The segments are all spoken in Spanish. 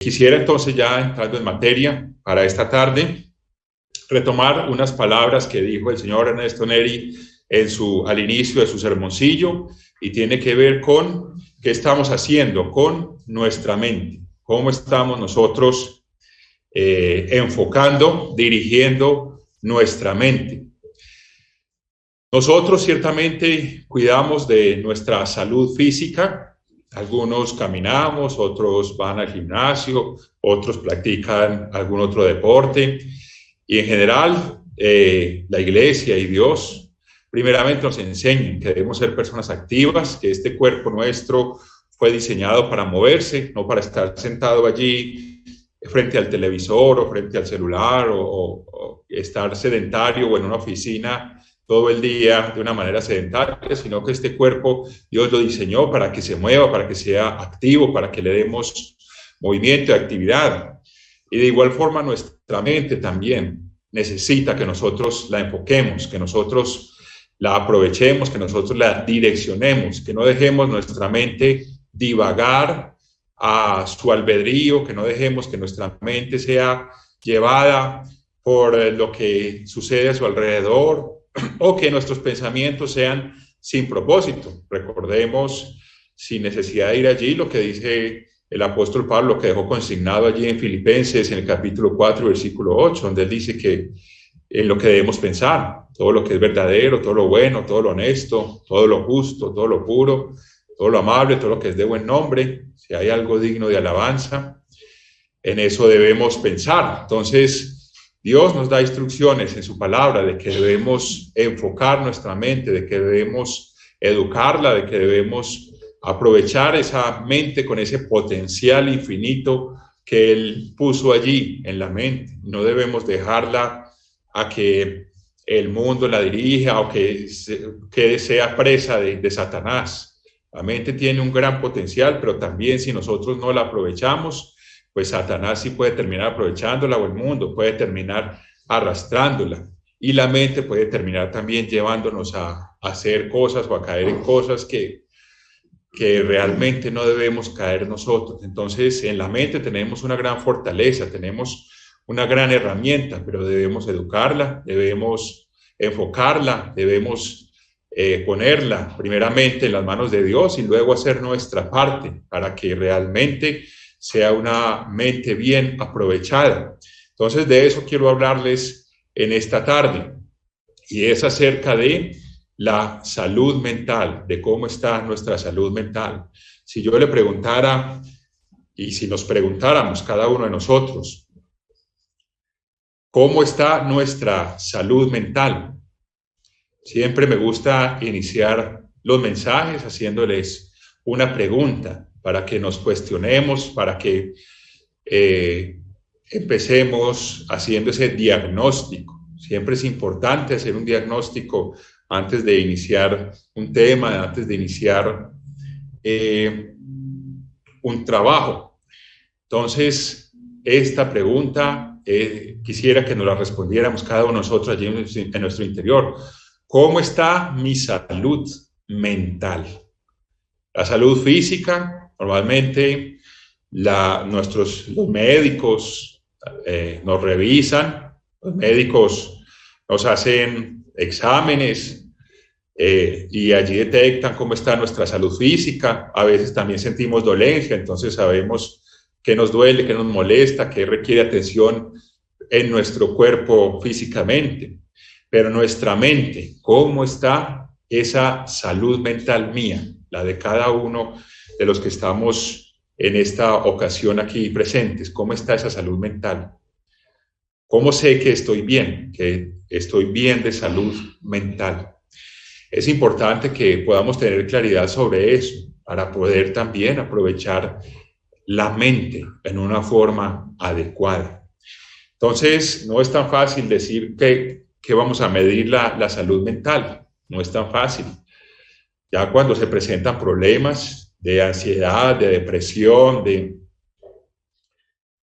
Quisiera entonces, ya entrando en materia para esta tarde, retomar unas palabras que dijo el señor Ernesto Neri al inicio de su sermoncillo, y tiene que ver con qué estamos haciendo con nuestra mente, cómo estamos nosotros enfocando, dirigiendo nuestra mente. Nosotros ciertamente cuidamos de nuestra salud física. Algunos caminamos, otros van al gimnasio, otros practican algún otro deporte. Y en general, la Iglesia y Dios primeramente nos enseñan que debemos ser personas activas, que este cuerpo nuestro fue diseñado para moverse, no para estar sentado allí frente al televisor o frente al celular o estar sedentario o en una oficina todo el día de una manera sedentaria, sino que este cuerpo Dios lo diseñó para que se mueva, para que sea activo, para que le demos movimiento y actividad. Y de igual forma nuestra mente también necesita que nosotros la enfoquemos, que nosotros la aprovechemos, que nosotros la direccionemos, que no dejemos nuestra mente divagar a su albedrío, que no dejemos que nuestra mente sea llevada por lo que sucede a su alrededor, o que nuestros pensamientos sean sin propósito. Recordemos, sin necesidad de ir allí, lo que dice el apóstol Pablo, lo que dejó consignado allí en Filipenses, en el capítulo 4, versículo 8, donde él dice que en lo que debemos pensar, todo lo que es verdadero, todo lo bueno, todo lo honesto, todo lo justo, todo lo puro, todo lo amable, todo lo que es de buen nombre, si hay algo digno de alabanza, en eso debemos pensar. Entonces, Dios nos da instrucciones en su palabra de que debemos enfocar nuestra mente, de que debemos educarla, de que debemos aprovechar esa mente con ese potencial infinito que Él puso allí en la mente. No debemos dejarla a que el mundo la dirija o que sea presa de Satanás. La mente tiene un gran potencial, pero también si nosotros no la aprovechamos, pues Satanás sí puede terminar aprovechándola, o el mundo puede terminar arrastrándola. Y la mente puede terminar también llevándonos a hacer cosas o a caer en cosas que realmente no debemos caer nosotros. Entonces, en la mente tenemos una gran fortaleza, tenemos una gran herramienta, pero debemos educarla, debemos enfocarla, debemos ponerla primeramente en las manos de Dios y luego hacer nuestra parte para que realmente sea una mente bien aprovechada. Entonces, de eso quiero hablarles en esta tarde, y es acerca de la salud mental, de cómo está nuestra salud mental. Si yo le preguntara, y si nos preguntáramos cada uno de nosotros, ¿cómo está nuestra salud mental? Siempre me gusta iniciar los mensajes haciéndoles una pregunta para que nos cuestionemos, para que empecemos haciendo ese diagnóstico. Siempre es importante hacer un diagnóstico antes de iniciar un tema, antes de iniciar un trabajo. Entonces, esta pregunta quisiera que nos la respondiéramos cada uno de nosotros allí en nuestro interior. ¿Cómo está mi salud mental? La salud física, normalmente los médicos nos revisan, los médicos nos hacen exámenes y allí detectan cómo está nuestra salud física. A veces también sentimos dolencia, entonces sabemos qué nos duele, qué nos molesta, qué requiere atención en nuestro cuerpo físicamente. Pero nuestra mente, ¿cómo está esa salud mental mía? La de cada uno de los que estamos en esta ocasión aquí presentes. ¿Cómo está esa salud mental? ¿Cómo sé que estoy bien de salud mental? Es importante que podamos tener claridad sobre eso para poder también aprovechar la mente en una forma adecuada. Entonces, no es tan fácil decir que vamos a medir la salud mental. No es tan fácil. Ya cuando se presentan problemas de ansiedad, de depresión, de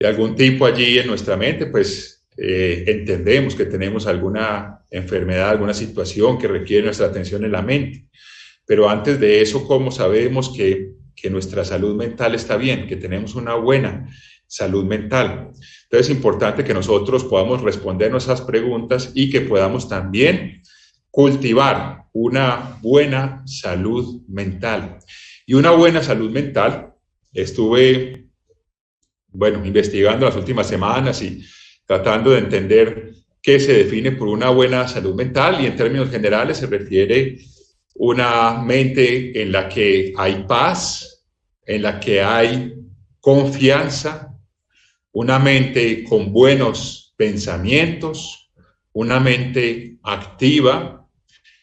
algún tipo allí en nuestra mente, pues entendemos que tenemos alguna enfermedad, alguna situación que requiere nuestra atención en la mente. Pero antes de eso, ¿cómo sabemos que que nuestra salud mental está bien, que tenemos una buena salud mental. Entonces es importante que nosotros podamos respondernos esas preguntas y que podamos también cultivar una buena salud mental. Y una buena salud mental, estuve, investigando las últimas semanas y tratando de entender qué se define por una buena salud mental, y en términos generales se refiere una mente en la que hay paz, en la que hay confianza, una mente con buenos pensamientos, una mente activa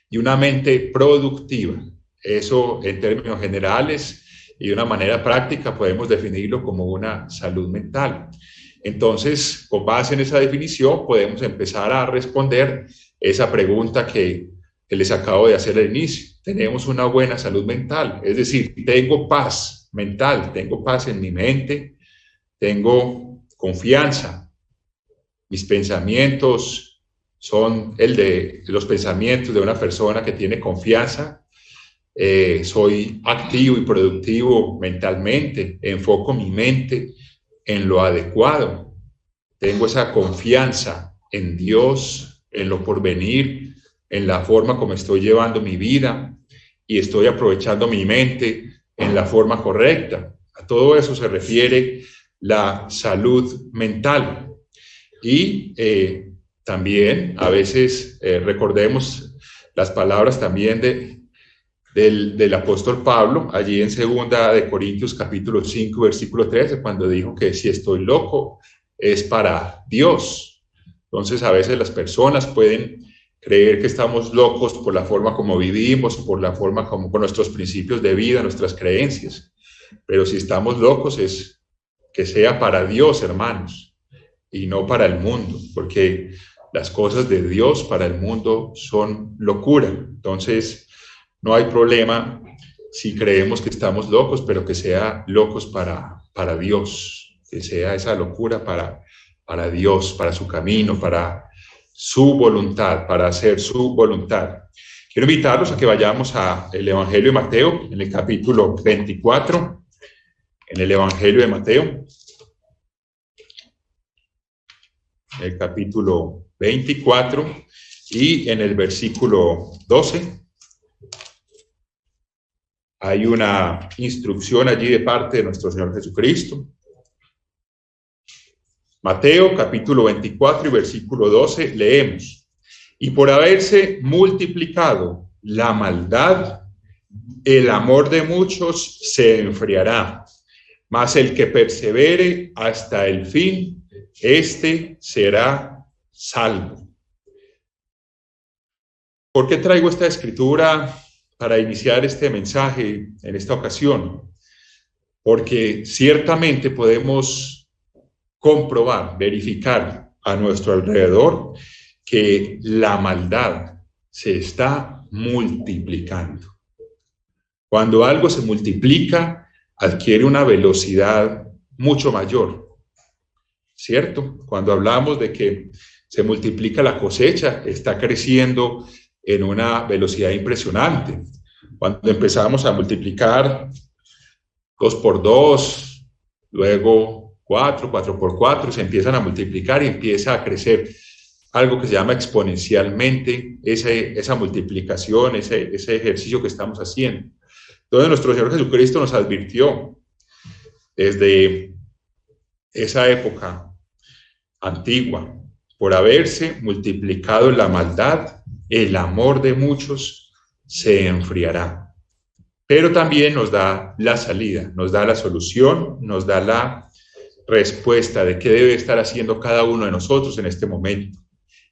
y una mente productiva. Eso en términos generales y de una manera práctica podemos definirlo como una salud mental. Entonces, con base en esa definición, podemos empezar a responder esa pregunta que les acabo de hacer al inicio. Tenemos una buena salud mental, es decir, tengo paz mental, tengo paz en mi mente, tengo confianza, mis pensamientos son los pensamientos de una persona que tiene confianza, soy activo y productivo mentalmente, enfoco mi mente en lo adecuado, tengo esa confianza en Dios, en lo porvenir, en la forma como estoy llevando mi vida y estoy aprovechando mi mente en la forma correcta. A todo eso se refiere la salud mental. Y también a veces recordemos las palabras también del apóstol Pablo, allí en 2 Corintios capítulo 5, versículo 13, cuando dijo que si estoy loco es para Dios. Entonces a veces las personas pueden creer que estamos locos por la forma como vivimos, por la forma como, por nuestros principios de vida, nuestras creencias. Pero si estamos locos es que sea para Dios, hermanos, y no para el mundo, porque las cosas de Dios para el mundo son locura. Entonces, no hay problema si creemos que estamos locos, pero que sea locos para Dios, que sea esa locura para Dios, para su camino, para su voluntad, para hacer su voluntad. Quiero invitarlos a que vayamos al Evangelio de Mateo, en el capítulo 24, en el Evangelio de Mateo, en el capítulo 24 y en el versículo 12. Hay una instrucción allí de parte de nuestro Señor Jesucristo. Mateo capítulo 24 y versículo 12 leemos: y por haberse multiplicado la maldad, el amor de muchos se enfriará, mas el que persevere hasta el fin, éste será salvo. ¿Por qué traigo esta escritura para iniciar este mensaje en esta ocasión? Porque ciertamente podemos comprobar, verificar a nuestro alrededor que la maldad se está multiplicando. Cuando algo se multiplica, adquiere una velocidad mucho mayor, ¿cierto? Cuando hablamos de que se multiplica la cosecha, está creciendo en una velocidad impresionante. Cuando empezamos a multiplicar 2 por 2, luego 4 por 4, se empiezan a multiplicar y empieza a crecer algo que se llama exponencialmente esa multiplicación, ese ejercicio que estamos haciendo. Entonces nuestro Señor Jesucristo nos advirtió desde esa época antigua: por haberse multiplicado la maldad, el amor de muchos se enfriará. Pero también nos da la salida, nos da la solución, nos da la respuesta de qué debe estar haciendo cada uno de nosotros en este momento.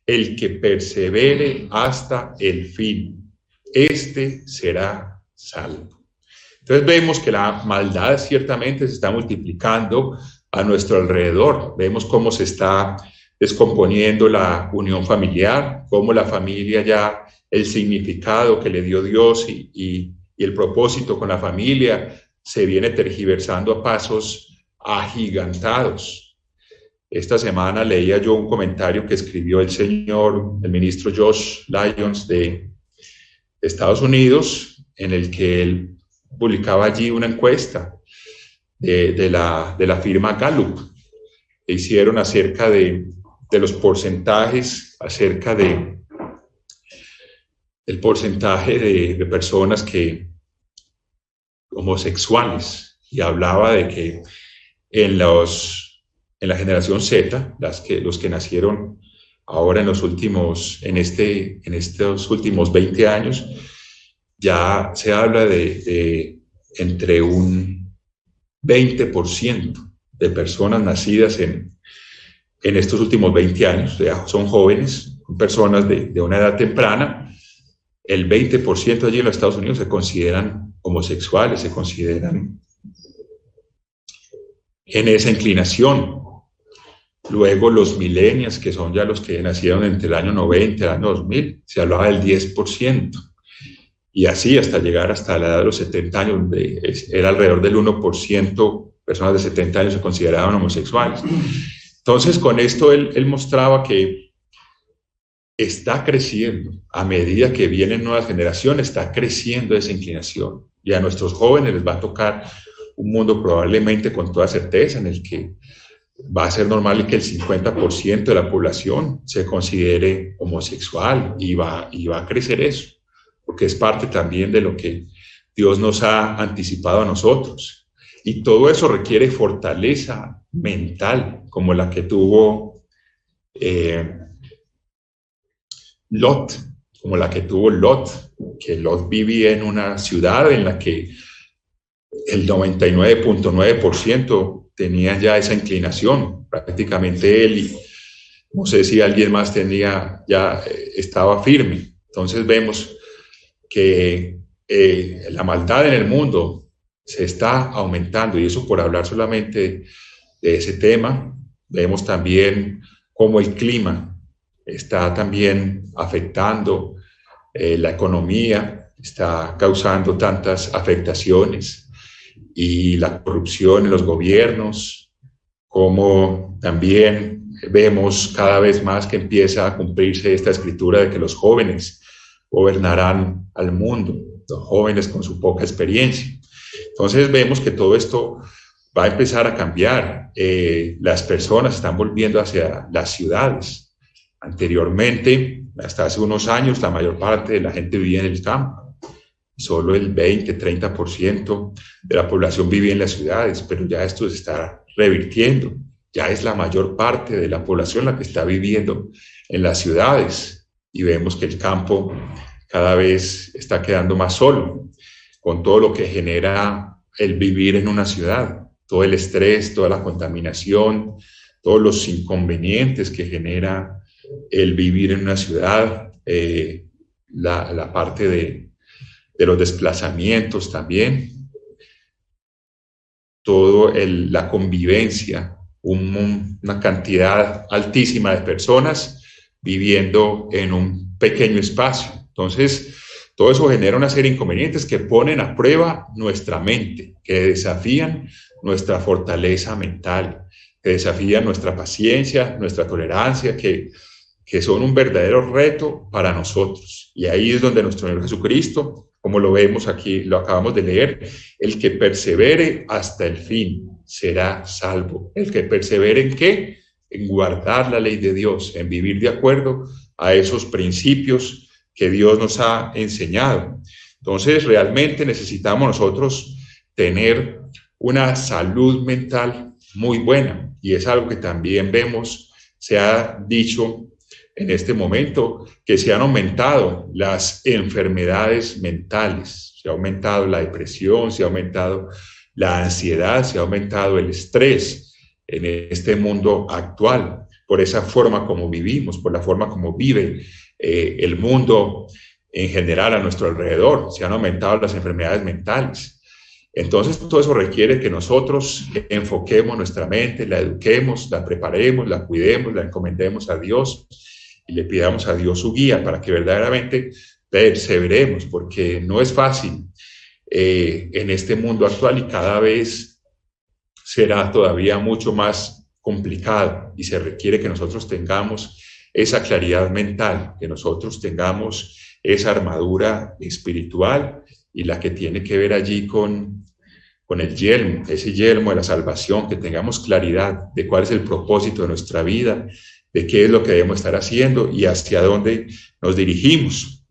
El que persevere hasta el fin, este será salvo. Entonces vemos que la maldad ciertamente se está multiplicando a nuestro alrededor. Vemos cómo se está descomponiendo la unión familiar, cómo la familia ya, el significado que le dio Dios y el propósito con la familia se viene tergiversando a pasos agigantados. Esta semana leía yo un comentario que escribió el ministro Josh Lyons de Estados Unidos, en el que él publicaba allí una encuesta de la firma Gallup que hicieron acerca de los porcentajes, acerca del porcentaje de personas homosexuales, y hablaba de que en la generación Z, los que nacieron ahora en estos últimos 20 años, ya se habla de entre un 20% de personas nacidas en estos últimos 20 años, ya son jóvenes, son personas de una edad temprana. El 20% allí en los Estados Unidos se consideran homosexuales, se consideran en esa inclinación. Luego los millennials, que son ya los que nacieron entre el año 90 y el año 2000, se hablaba del 10%. Y así hasta llegar hasta la edad de los 70 años, donde era alrededor del 1%, personas de 70 años se consideraban homosexuales. Entonces, con esto él mostraba que está creciendo, a medida que vienen nuevas generaciones, está creciendo esa inclinación. Y a nuestros jóvenes les va a tocar un mundo probablemente con toda certeza en el que va a ser normal que el 50% de la población se considere homosexual, y va a crecer eso, porque es parte también de lo que Dios nos ha anticipado a nosotros. Y todo eso requiere fortaleza mental, como la que tuvo Lot, que Lot vivía en una ciudad en la que el 99.9% tenía ya esa inclinación, prácticamente él, y no sé si alguien más estaba firme. Entonces vemos que la maldad en el mundo se está aumentando, y eso por hablar solamente de ese tema. Vemos también cómo el clima está también afectando la economía, está causando tantas afectaciones, y la corrupción en los gobiernos, como también vemos cada vez más que empieza a cumplirse esta escritura de que los jóvenes gobernarán al mundo, los jóvenes con su poca experiencia. Entonces vemos que todo esto va a empezar a cambiar. Las personas están volviendo hacia las ciudades. Anteriormente, hasta hace unos años, la mayor parte de la gente vivía en el campo. Solo el 20-30% de la población vivía en las ciudades, pero ya esto se está revirtiendo. Ya es la mayor parte de la población la que está viviendo en las ciudades, y vemos que el campo cada vez está quedando más solo, con todo lo que genera el vivir en una ciudad, todo el estrés, toda la contaminación, todos los inconvenientes que genera el vivir en una ciudad, la parte de los desplazamientos también, la convivencia, una cantidad altísima de personas viviendo en un pequeño espacio. Entonces, todo eso genera una serie de inconvenientes que ponen a prueba nuestra mente, que desafían nuestra fortaleza mental, que desafían nuestra paciencia, nuestra tolerancia, que son un verdadero reto para nosotros. Y ahí es donde nuestro Señor Jesucristo, como lo vemos aquí, lo acabamos de leer, el que persevere hasta el fin será salvo. El que persevere ¿en qué? En guardar la ley de Dios, en vivir de acuerdo a esos principios que Dios nos ha enseñado. Entonces, realmente necesitamos nosotros tener una salud mental muy buena, y es algo que también vemos, se ha dicho en este momento, que se han aumentado las enfermedades mentales, se ha aumentado la depresión, se ha aumentado la ansiedad, se ha aumentado el estrés en este mundo actual, por esa forma como vivimos, por la forma como vive el mundo en general a nuestro alrededor. Se han aumentado las enfermedades mentales. Entonces, todo eso requiere que nosotros enfoquemos nuestra mente, la eduquemos, la preparemos, la cuidemos, la encomendemos a Dios y le pidamos a Dios su guía para que verdaderamente perseveremos, porque no es fácil en este mundo actual, y cada vez será todavía mucho más complicado, y se requiere que nosotros tengamos esa claridad mental, que nosotros tengamos esa armadura espiritual y la que tiene que ver allí con el yelmo, ese yelmo de la salvación, que tengamos claridad de cuál es el propósito de nuestra vida, de qué es lo que debemos estar haciendo y hacia dónde nos dirigimos.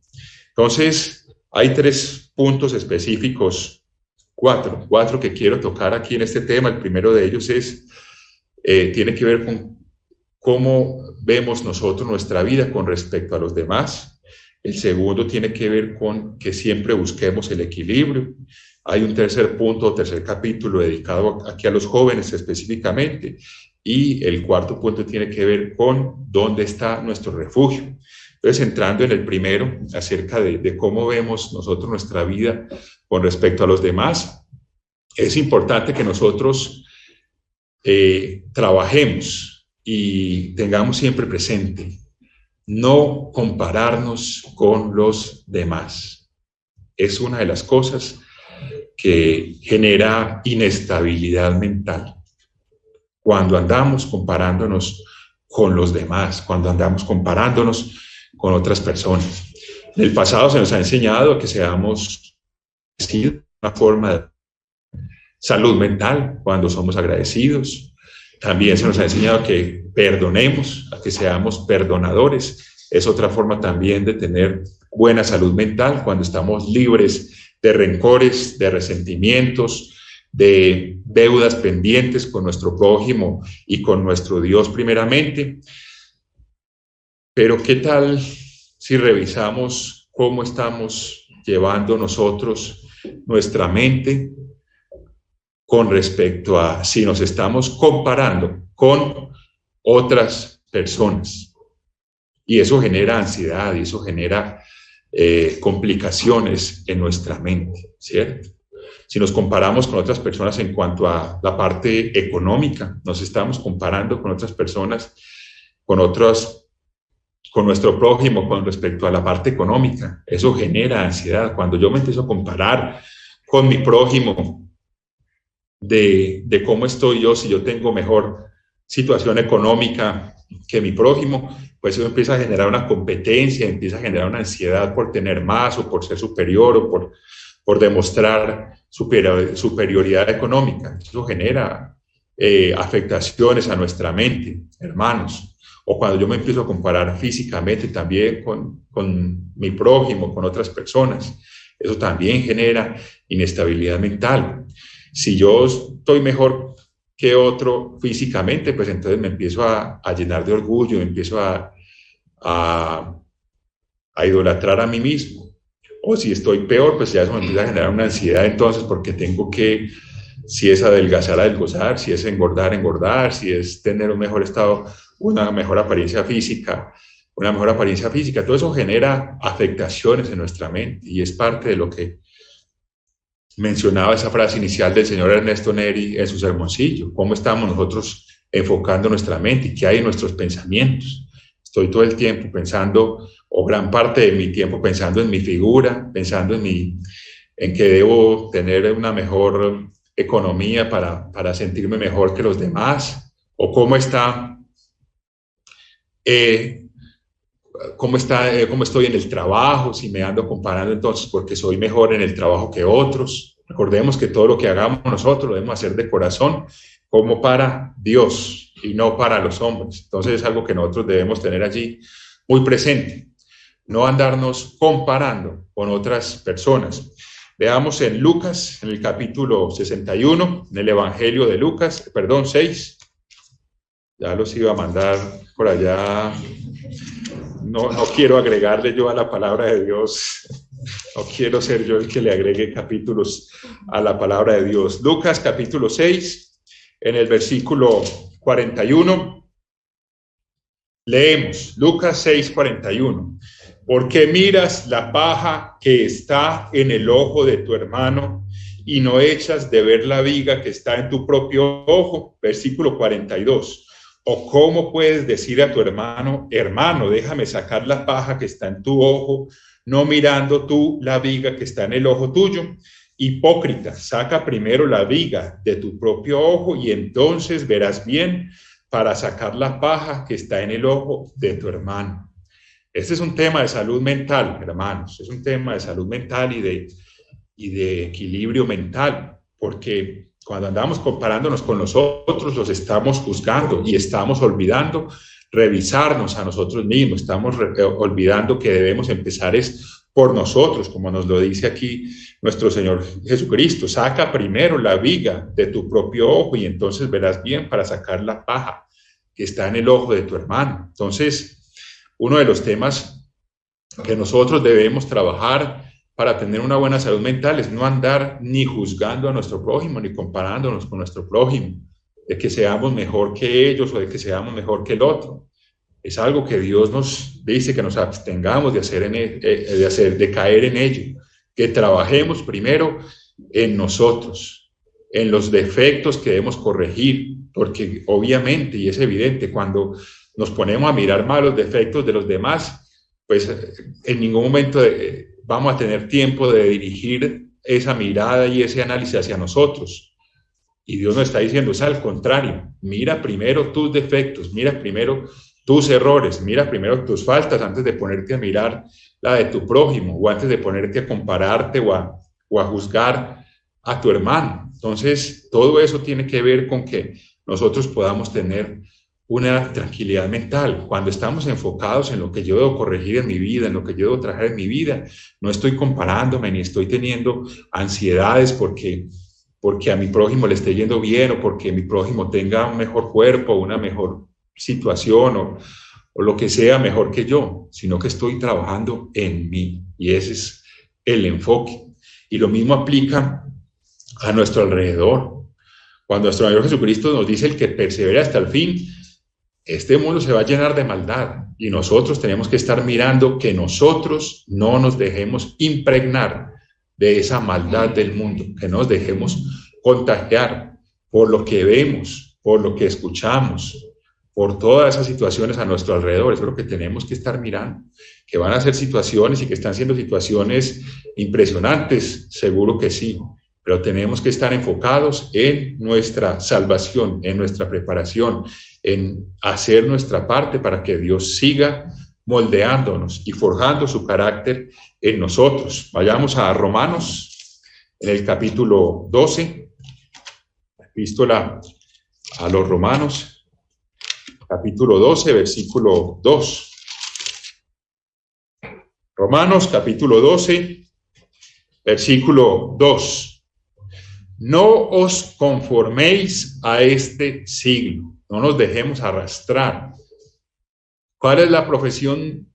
Entonces, hay 3 puntos específicos, cuatro que quiero tocar aquí en este tema. El primero de ellos tiene que ver con cómo vemos nosotros nuestra vida con respecto a los demás. El segundo tiene que ver con que siempre busquemos el equilibrio. Hay un tercer punto, tercer capítulo dedicado aquí a los jóvenes específicamente. Y el cuarto punto tiene que ver con dónde está nuestro refugio. Entonces, entrando en el primero, acerca de cómo vemos nosotros nuestra vida con respecto a los demás, es importante que nosotros trabajemos y tengamos siempre presente no compararnos con los demás. Es una de las cosas que genera inestabilidad mental. Cuando andamos comparándonos con los demás, cuando andamos comparándonos con otras personas. En el pasado se nos ha enseñado que seamos una forma de salud mental cuando somos agradecidos. También se nos ha enseñado que perdonemos, a que seamos perdonadores. Es otra forma también de tener buena salud mental cuando estamos libres de rencores, de resentimientos, de deudas pendientes con nuestro prójimo y con nuestro Dios primeramente. Pero ¿qué tal si revisamos cómo estamos llevando nosotros nuestra mente con respecto a si nos estamos comparando con otras personas? Y eso genera ansiedad y eso genera complicaciones en nuestra mente, ¿cierto? Si nos comparamos con otras personas en cuanto a la parte económica, nos estamos comparando con otras personas, con nuestro prójimo con respecto a la parte económica. Eso genera ansiedad. Cuando yo me empiezo a comparar con mi prójimo de cómo estoy yo, si yo tengo mejor situación económica que mi prójimo, pues eso empieza a generar una competencia, empieza a generar una ansiedad por tener más o por ser superior o por demostrar superioridad económica. Eso genera afectaciones a nuestra mente, hermanos. O cuando yo me empiezo a comparar físicamente también con mi prójimo, con otras personas, eso también genera inestabilidad mental. Si yo estoy mejor que otro físicamente, pues entonces me empiezo a llenar de orgullo, me empiezo a idolatrar a mí mismo. O si estoy peor, pues ya eso me empieza a generar una ansiedad entonces porque tengo que, si es adelgazar, si es engordar, si es tener un mejor estado, una mejor apariencia física, todo eso genera afectaciones en nuestra mente y es parte de lo que mencionaba esa frase inicial del señor Ernesto Neri en su sermoncillo. ¿Cómo estamos nosotros enfocando nuestra mente y qué hay en nuestros pensamientos? Estoy todo el tiempo pensando, o gran parte de mi tiempo pensando en mi figura, pensando en que debo tener una mejor economía para sentirme mejor que los demás, o cómo estoy en el trabajo, si me ando comparando entonces porque soy mejor en el trabajo que otros. Recordemos que todo lo que hagamos nosotros lo debemos hacer de corazón, como para Dios y no para los hombres. Entonces es algo que nosotros debemos tener allí muy presente, no andarnos comparando con otras personas. Veamos en Lucas, en el capítulo 61, en el Evangelio de Lucas, 6. Ya los iba a mandar por allá. No quiero agregarle yo a la palabra de Dios. No quiero ser yo el que le agregue capítulos a la palabra de Dios. Lucas capítulo 6, en el versículo 41. Leemos, Lucas 6, 41. ¿Por qué miras la paja que está en el ojo de tu hermano y no echas de ver la viga que está en tu propio ojo? Versículo 42. ¿O cómo puedes decir a tu hermano, hermano, déjame sacar la paja que está en tu ojo, no mirando tú la viga que está en el ojo tuyo? Hipócrita, saca primero la viga de tu propio ojo y entonces verás bien para sacar la paja que está en el ojo de tu hermano. Este es un tema de salud mental, hermanos, es un tema de salud mental y de equilibrio mental, porque cuando andamos comparándonos con los otros, los estamos juzgando y estamos olvidando revisarnos a nosotros mismos, estamos olvidando que debemos empezar es por nosotros, como nos lo dice aquí nuestro Señor Jesucristo. Saca primero la viga de tu propio ojo y entonces verás bien para sacar la paja que está en el ojo de tu hermano. Entonces, uno de los temas que nosotros debemos trabajar para tener una buena salud mental es no andar ni juzgando a nuestro prójimo, ni comparándonos con nuestro prójimo, de que seamos mejor que ellos o de que seamos mejor que el otro. Es algo que Dios nos dice que nos abstengamos de de caer en ello, que trabajemos primero en nosotros, en los defectos que debemos corregir, porque obviamente, y es evidente, cuando nos ponemos a mirar mal los defectos de los demás, pues en ningún momento vamos a tener tiempo de dirigir esa mirada y ese análisis hacia nosotros. Y Dios nos está diciendo, es al contrario, mira primero tus defectos, mira primero tus errores, mira primero tus faltas antes de ponerte a mirar la de tu prójimo o antes de ponerte a compararte o a juzgar a tu hermano. Entonces, todo eso tiene que ver con que nosotros podamos tener una tranquilidad mental. Cuando estamos enfocados en lo que yo debo corregir en mi vida, en lo que yo debo trabajar en mi vida, no estoy comparándome ni estoy teniendo ansiedades porque a mi prójimo le esté yendo bien o porque mi prójimo tenga un mejor cuerpo, una mejor situación o lo que sea mejor que yo, sino que estoy trabajando en mí. Y ese es el enfoque. Y lo mismo aplica a nuestro alrededor. Cuando nuestro Señor Jesucristo nos dice el que persevera hasta el fin, este mundo se va a llenar de maldad y nosotros tenemos que estar mirando que nosotros no nos dejemos impregnar de esa maldad del mundo, que no nos dejemos contagiar por lo que vemos, por lo que escuchamos, por todas esas situaciones a nuestro alrededor. Eso es lo que tenemos que estar mirando, que van a ser situaciones y que están siendo situaciones impresionantes, seguro que sí, pero tenemos que estar enfocados en nuestra salvación, en nuestra preparación, en hacer nuestra parte para que Dios siga moldeándonos y forjando su carácter en nosotros. Vayamos a Romanos, en el capítulo 12, epístola a los Romanos, capítulo 12, versículo 2. Romanos, capítulo 12, versículo 2. No os conforméis a este siglo, no nos dejemos arrastrar. ¿Cuál es la profesión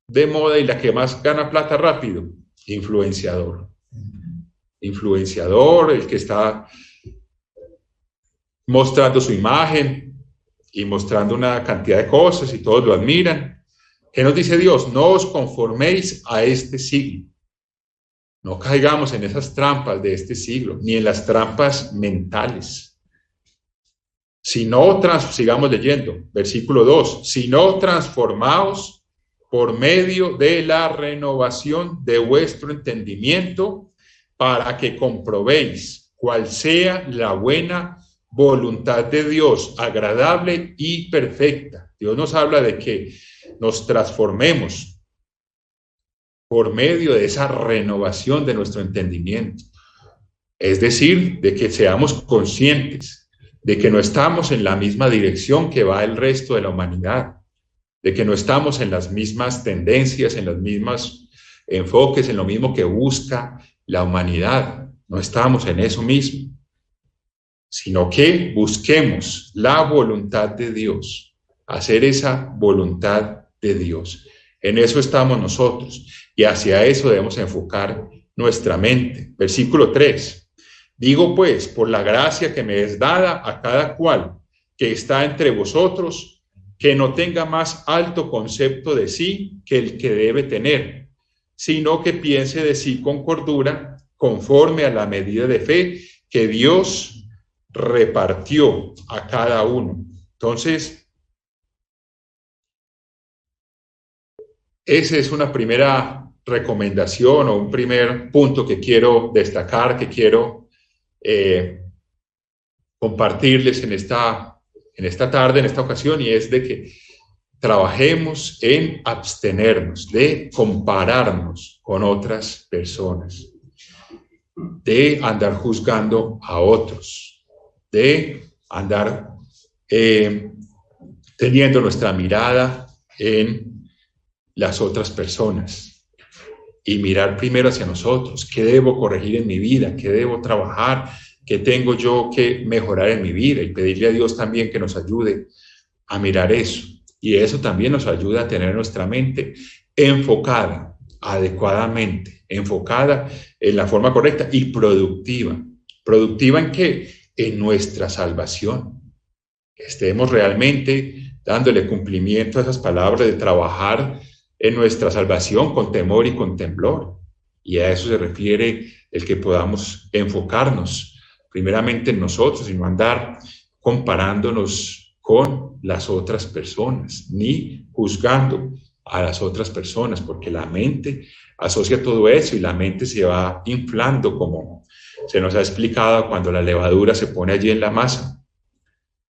de moda y la que más gana plata rápido? Influenciador. Influenciador, el que está mostrando su imagen y mostrando una cantidad de cosas y todos lo admiran. ¿Qué nos dice Dios? No os conforméis a este siglo. No caigamos en esas trampas de este siglo, ni en las trampas mentales. Sigamos leyendo, versículo 2, sino transformaos por medio de la renovación de vuestro entendimiento para que comprobéis cuál sea la buena voluntad de Dios, agradable y perfecta. Dios nos habla de que nos transformemos por medio de esa renovación de nuestro entendimiento. Es decir, de que seamos conscientes de que no estamos en la misma dirección que va el resto de la humanidad, de que no estamos en las mismas tendencias, en los mismos enfoques, en lo mismo que busca la humanidad. No estamos en eso mismo, sino que busquemos la voluntad de Dios, hacer esa voluntad de Dios. En eso estamos nosotros y hacia eso debemos enfocar nuestra mente. Versículo 3. Digo pues, por la gracia que me es dada a cada cual que está entre vosotros, que no tenga más alto concepto de sí que el que debe tener, sino que piense de sí con cordura, conforme a la medida de fe que Dios repartió a cada uno. Entonces, esa es una primera recomendación o un primer punto que quiero destacar, que quiero compartirles en esta tarde, en esta ocasión, y es de que trabajemos en abstenernos de compararnos con otras personas. de andar juzgando a otros, de andar teniendo nuestra mirada en las otras personas y mirar primero hacia nosotros. ¿Qué debo corregir en mi vida? ¿Qué debo trabajar? ¿Qué tengo yo que mejorar en mi vida? Y pedirle a Dios también que nos ayude a mirar eso. Y eso también nos ayuda a tener nuestra mente enfocada adecuadamente, enfocada en la forma correcta y productiva. ¿Productiva en qué? En nuestra salvación. Que estemos realmente dándole cumplimiento a esas palabras de trabajar en nuestra salvación con temor y con temblor. Y a eso se refiere el que podamos enfocarnos primeramente en nosotros y no andar comparándonos con las otras personas, ni juzgando a las otras personas, porque la mente asocia todo eso y la mente se va inflando, como se nos ha explicado, cuando la levadura se pone allí en la masa,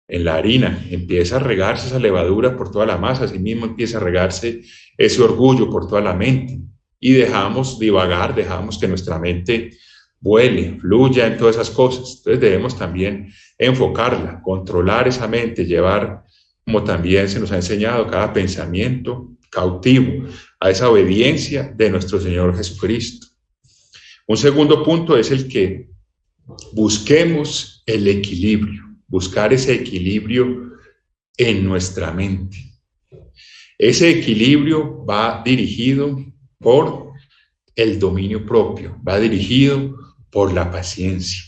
en la harina, empieza a regarse esa levadura por toda la masa, así mismo empieza a regarse ese orgullo por toda la mente y dejamos divagar, dejamos que nuestra mente vuele, fluya en todas esas cosas. Entonces debemos también enfocarla, controlar esa mente, llevar, como también se nos ha enseñado, cada pensamiento cautivo a esa obediencia de nuestro Señor Jesucristo. Un segundo punto es el que busquemos el equilibrio, buscar ese equilibrio en nuestra mente. Ese equilibrio va dirigido por el dominio propio, va dirigido por la paciencia.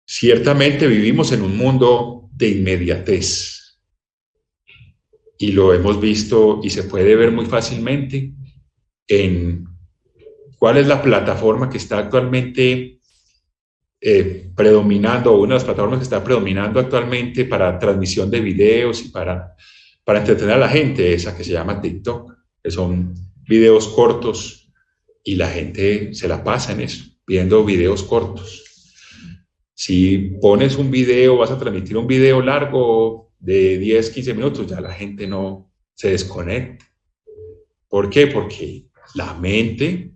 Ciertamente vivimos en un mundo de inmediatez y lo hemos visto y se puede ver muy fácilmente en cuál es la plataforma que está actualmente predominando, o una de las plataformas que está predominando actualmente para transmisión de videos y para entretener a la gente, esa que se llama TikTok, que son videos cortos y la gente se la pasa en eso, viendo videos cortos. Si pones un video, vas a transmitir un video largo de 10, 15 minutos, ya la gente no se desconecta. ¿Por qué? Porque la mente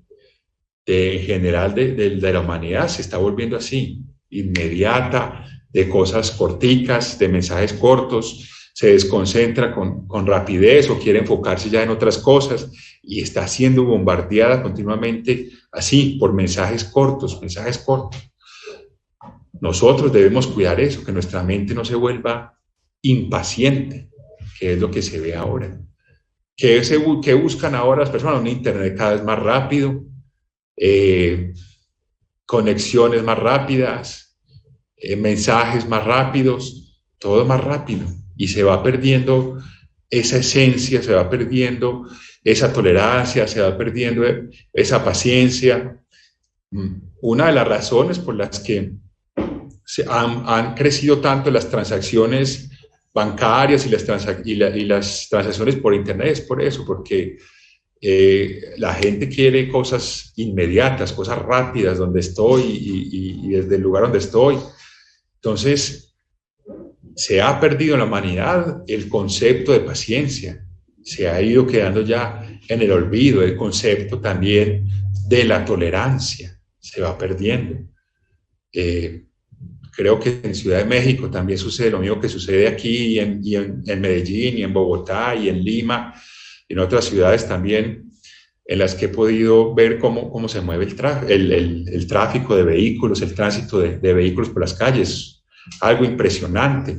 en general de la humanidad se está volviendo así, inmediata, de cosas corticas, de mensajes cortos, se desconcentra con rapidez o quiere enfocarse ya en otras cosas y está siendo bombardeada continuamente así, por mensajes cortos, mensajes cortos. Nosotros debemos cuidar eso, que nuestra mente no se vuelva impaciente, que es lo que se ve ahora. ¿Qué buscan ahora las personas? Un internet cada vez más rápido, conexiones más rápidas, mensajes más rápidos, todo más rápido. Y se va perdiendo esa esencia, se va perdiendo esa tolerancia, se va perdiendo esa paciencia. Una de las razones por las que han crecido tanto las transacciones bancarias y las transacciones por internet es por eso, porque la gente quiere cosas inmediatas, cosas rápidas donde estoy y desde el lugar donde estoy. Entonces, se ha perdido en la humanidad el concepto de paciencia, se ha ido quedando ya en el olvido el concepto también de la tolerancia, se va perdiendo. Creo que en Ciudad de México también sucede lo mismo que sucede aquí y en Medellín y en Bogotá y en Lima y en otras ciudades también en las que he podido ver cómo se mueve el tráfico de vehículos, el tránsito de vehículos por las calles. Algo impresionante,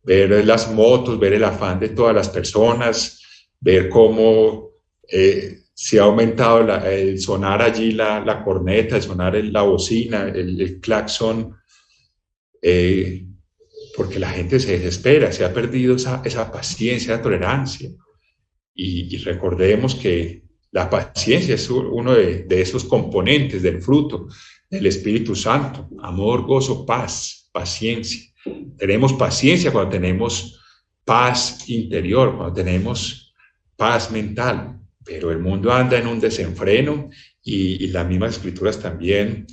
ver las motos, ver el afán de todas las personas, ver cómo se ha aumentado el sonar allí la corneta, el sonar la bocina, el claxon, porque la gente se desespera, se ha perdido esa paciencia, esa tolerancia. Y recordemos que la paciencia es uno de esos componentes del fruto del Espíritu Santo: amor, gozo, paz, paciencia. Tenemos paciencia cuando tenemos paz interior, cuando tenemos paz mental, pero el mundo anda en un desenfreno y las mismas escrituras también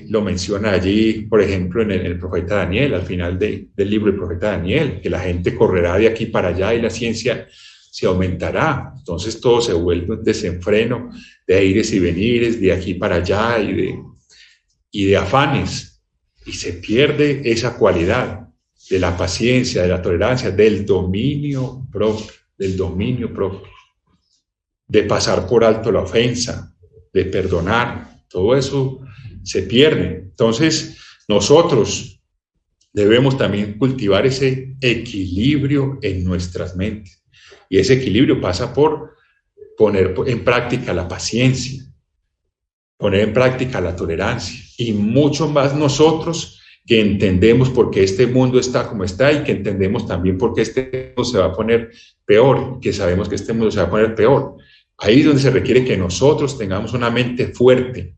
lo menciona allí, por ejemplo, en el profeta Daniel, al final del libro del profeta Daniel, que la gente correrá de aquí para allá y la ciencia se aumentará. Entonces todo se vuelve un desenfreno de ires y venires, de aquí para allá y de afanes. Y se pierde esa cualidad de la paciencia, de la tolerancia, del dominio propio, de pasar por alto la ofensa, de perdonar. Todo eso se pierde. Entonces nosotros debemos también cultivar ese equilibrio en nuestras mentes. Y ese equilibrio pasa por poner en práctica la paciencia, poner en práctica la tolerancia. Y mucho más nosotros que entendemos por qué este mundo está como está y que entendemos también por qué este mundo se va a poner peor, que sabemos que este mundo se va a poner peor. Ahí es donde se requiere que nosotros tengamos una mente fuerte,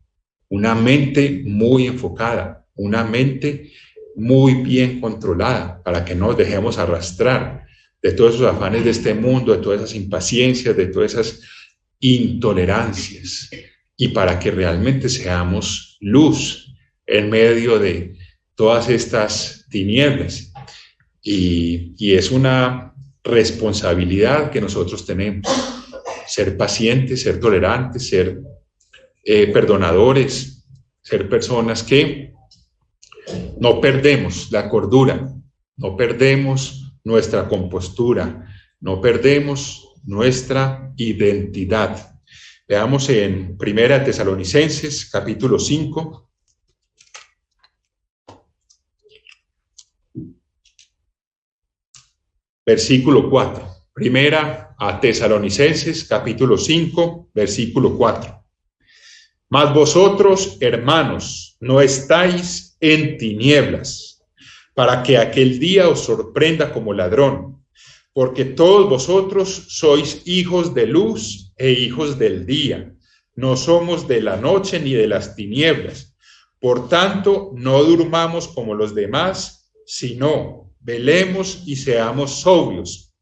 una mente muy enfocada, una mente muy bien controlada, para que no nos dejemos arrastrar de todos esos afanes de este mundo, de todas esas impaciencias, de todas esas intolerancias, y para que realmente seamos luz en medio de todas estas tinieblas. Y es una responsabilidad que nosotros tenemos, ser pacientes, ser tolerantes, ser perdonadores, ser personas que no perdemos la cordura, no perdemos nuestra compostura, no perdemos nuestra identidad. Veamos en 1 Tesalonicenses, capítulo 5. Versículo 4. 1 Tesalonicenses, capítulo 5, versículo 4. Mas vosotros, hermanos, no estáis en tinieblas, para que aquel día os sorprenda como ladrón, porque todos vosotros sois hijos de luz e hijos del día. No somos de la noche ni de las tinieblas. Por tanto, no durmamos como los demás, sino velemos y seamos sobrios.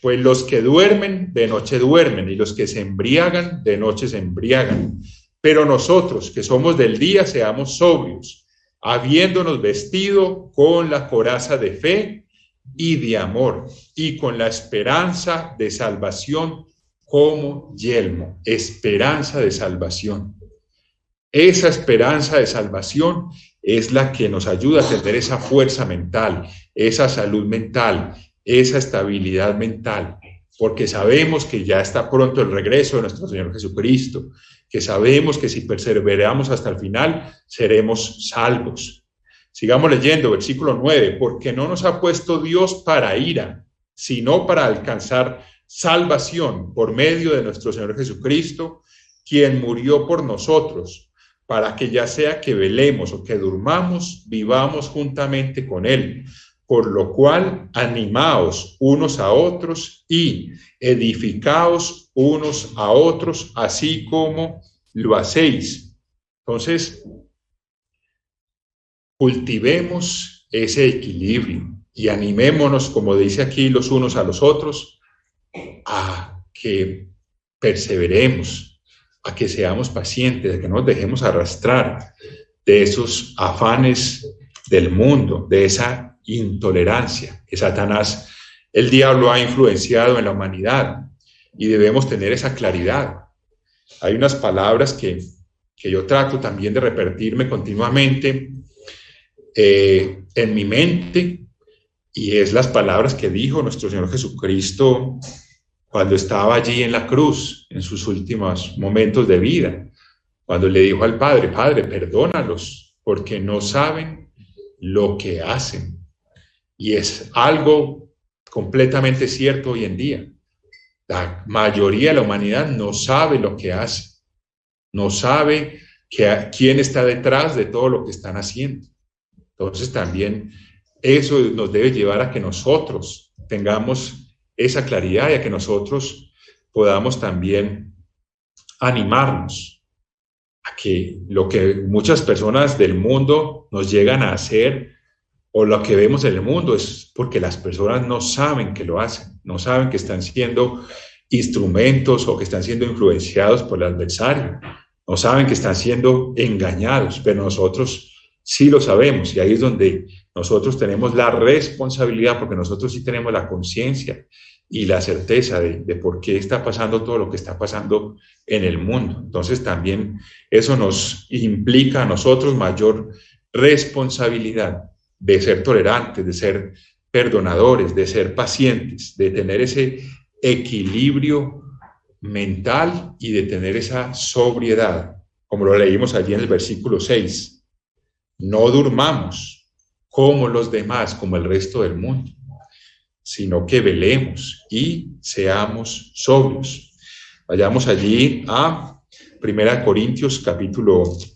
Pues los que duermen, de noche duermen, y los que se embriagan, de noche se embriagan. Pero nosotros, que somos del día, seamos sobrios, habiéndonos vestido con la coraza de fe y de amor, y con la esperanza de salvación como yelmo. Esperanza de salvación. Esa esperanza de salvación es la que nos ayuda a tener esa fuerza mental, esa salud mental, esa estabilidad mental, porque sabemos que ya está pronto el regreso de nuestro Señor Jesucristo, que sabemos que si perseveramos hasta el final, seremos salvos. Sigamos leyendo, versículo 9, porque no nos ha puesto Dios para ira, sino para alcanzar salvación por medio de nuestro Señor Jesucristo, quien murió por nosotros, para que ya sea que velemos o que durmamos, vivamos juntamente con Él. Por lo cual, animaos unos a otros y edificaos unos a otros, así como lo hacéis. Entonces, cultivemos ese equilibrio y animémonos, como dice aquí, los unos a los otros, a que perseveremos, a que seamos pacientes, a que no nos dejemos arrastrar de esos afanes del mundo, de esa intolerancia que Satanás, el diablo, ha influenciado en la humanidad, y debemos tener esa claridad. Hay unas palabras que yo trato también de repetirme continuamente en mi mente, y es las palabras que dijo nuestro Señor Jesucristo cuando estaba allí en la cruz, en sus últimos momentos de vida, cuando le dijo al Padre: Padre, perdónalos, porque no saben lo que hacen. Y es algo completamente cierto hoy en día. La mayoría de la humanidad no sabe lo que hace, no sabe quién está detrás de todo lo que están haciendo. Entonces también eso nos debe llevar a que nosotros tengamos esa claridad y a que nosotros podamos también animarnos a que lo que muchas personas del mundo nos llegan a hacer, o lo que vemos en el mundo, es porque las personas no saben que lo hacen, no saben que están siendo instrumentos o que están siendo influenciados por el adversario, no saben que están siendo engañados, pero nosotros sí lo sabemos, y ahí es donde nosotros tenemos la responsabilidad, porque nosotros sí tenemos la conciencia y la certeza de por qué está pasando todo lo que está pasando en el mundo. Entonces también eso nos implica a nosotros mayor responsabilidad de ser tolerantes, de ser perdonadores, de ser pacientes, de tener ese equilibrio mental y de tener esa sobriedad, como lo leímos allí en el versículo 6. No durmamos como los demás, como el resto del mundo, sino que velemos y seamos sobrios. Vayamos allí a 1 Corintios capítulo 2.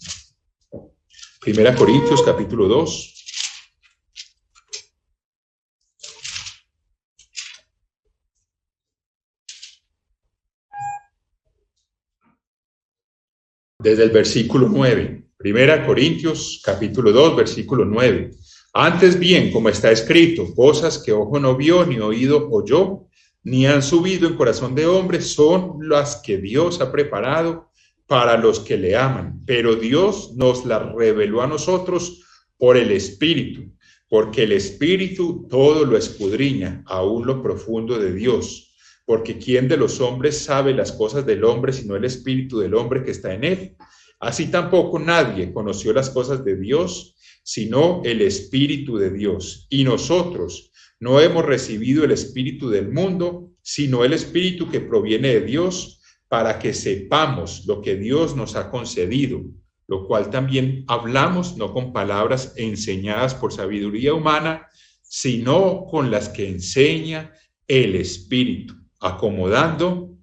Desde el versículo 9. 1 Corintios capítulo 2, versículo 9. Antes bien, como está escrito, cosas que ojo no vio, ni oído oyó, ni han subido en corazón de hombre, son las que Dios ha preparado para los que le aman. Pero Dios nos las reveló a nosotros por el Espíritu, porque el Espíritu todo lo escudriña, aún lo profundo de Dios. Porque ¿quién de los hombres sabe las cosas del hombre sino el Espíritu del hombre que está en él? Así tampoco nadie conoció las cosas de Dios sino el Espíritu de Dios. Y nosotros no hemos recibido el Espíritu del mundo, sino el Espíritu que proviene de Dios, para que sepamos lo que Dios nos ha concedido, lo cual también hablamos no con palabras enseñadas por sabiduría humana, sino con las que enseña el Espíritu, acomodando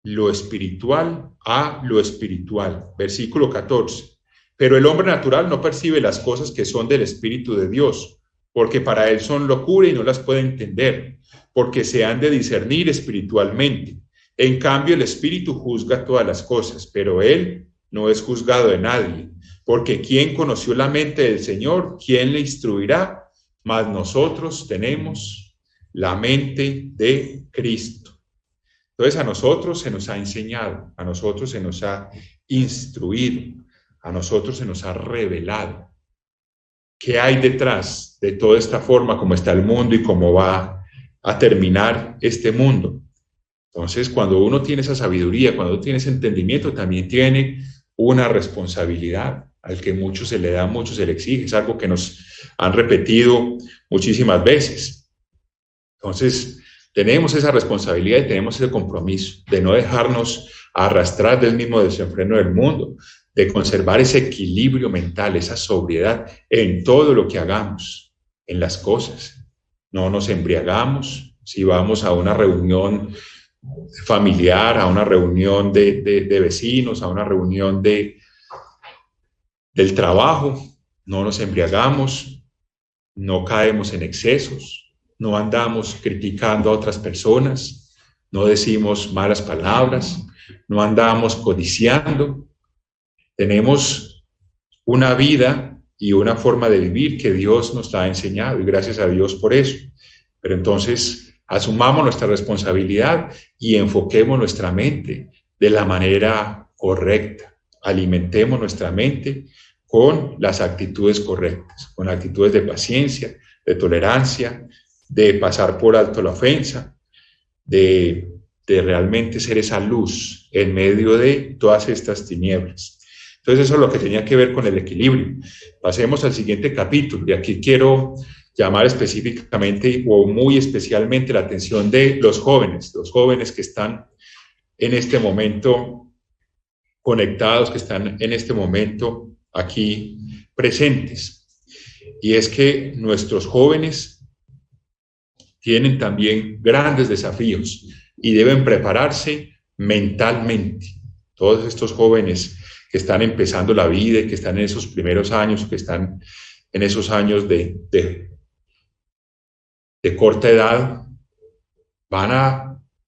lo espiritual a lo espiritual. Versículo 14. Pero el hombre natural no percibe las cosas que son del Espíritu de Dios, porque para él son locura y no las puede entender, porque se han de discernir espiritualmente. En cambio, el Espíritu juzga todas las cosas, pero él no es juzgado de nadie, porque ¿quién conoció la mente del Señor? ¿Quién le instruirá? Mas nosotros tenemos la mente de Cristo. Entonces a nosotros se nos ha enseñado, a nosotros se nos ha instruido, a nosotros se nos ha revelado qué hay detrás de toda esta forma como está el mundo y cómo va a terminar este mundo. Entonces, cuando uno tiene esa sabiduría, cuando uno tiene ese entendimiento, también tiene una responsabilidad al que mucho se le da, mucho se le exige. Es algo que nos han repetido muchísimas veces. Entonces, tenemos esa responsabilidad y tenemos ese compromiso de no dejarnos arrastrar del mismo desenfreno del mundo, de conservar ese equilibrio mental, esa sobriedad en todo lo que hagamos, en las cosas. No nos embriagamos. Si vamos a una reunión familiar, a una reunión de vecinos, a una reunión del trabajo, no nos embriagamos, no caemos en excesos, no andamos criticando a otras personas, no decimos malas palabras, no andamos codiciando. Tenemos una vida y una forma de vivir que Dios nos ha enseñado y gracias a Dios por eso. Pero entonces asumamos nuestra responsabilidad y enfoquemos nuestra mente de la manera correcta. Alimentemos nuestra mente con las actitudes correctas, con actitudes de paciencia, de tolerancia, de pasar por alto la ofensa, de realmente ser esa luz en medio de todas estas tinieblas. Entonces eso es lo que tenía que ver con el equilibrio. Pasemos al siguiente capítulo y aquí quiero llamar específicamente o muy especialmente la atención de los jóvenes que están en este momento conectados, que están en este momento aquí presentes. Y es que nuestros jóvenes tienen también grandes desafíos y deben prepararse mentalmente. Todos estos jóvenes que están empezando la vida y que están en esos primeros años, que están en esos años de corta edad,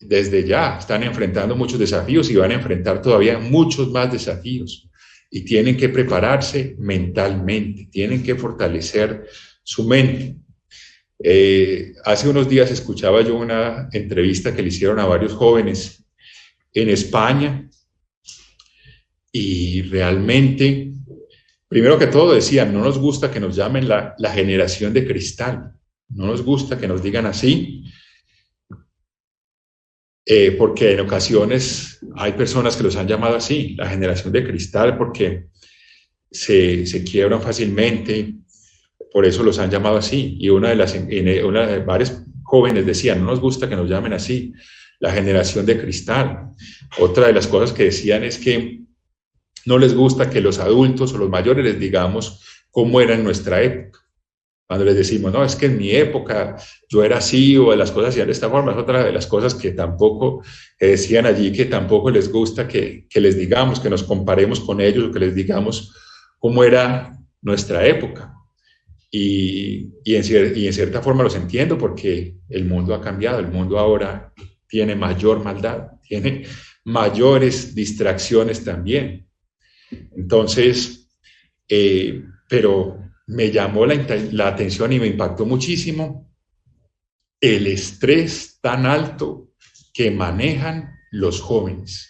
desde ya, están enfrentando muchos desafíos y van a enfrentar todavía muchos más desafíos. Y tienen que prepararse mentalmente, tienen que fortalecer su mente. Hace unos días escuchaba yo una entrevista que le hicieron a varios jóvenes en España y realmente, primero que todo decían, no nos gusta que nos llamen la generación de cristal, no nos gusta que nos digan así, porque en ocasiones hay personas que los han llamado así, la generación de cristal, porque se quiebran fácilmente, por eso los han llamado así. Y una de varios jóvenes decían, no nos gusta que nos llamen así, la generación de cristal. Otra de las cosas que decían es que no les gusta que los adultos o los mayores les digamos cómo era en nuestra época. Cuando les decimos, no, es que en mi época yo era así o las cosas hacían de esta forma, es otra de las cosas que tampoco decían allí, que tampoco les gusta que les digamos, que nos comparemos con ellos o que les digamos cómo era nuestra época. Y en cierta forma los entiendo porque el mundo ha cambiado, el mundo ahora tiene mayor maldad, tiene mayores distracciones también. Entonces, pero me llamó la atención y me impactó muchísimo el estrés tan alto que manejan los jóvenes.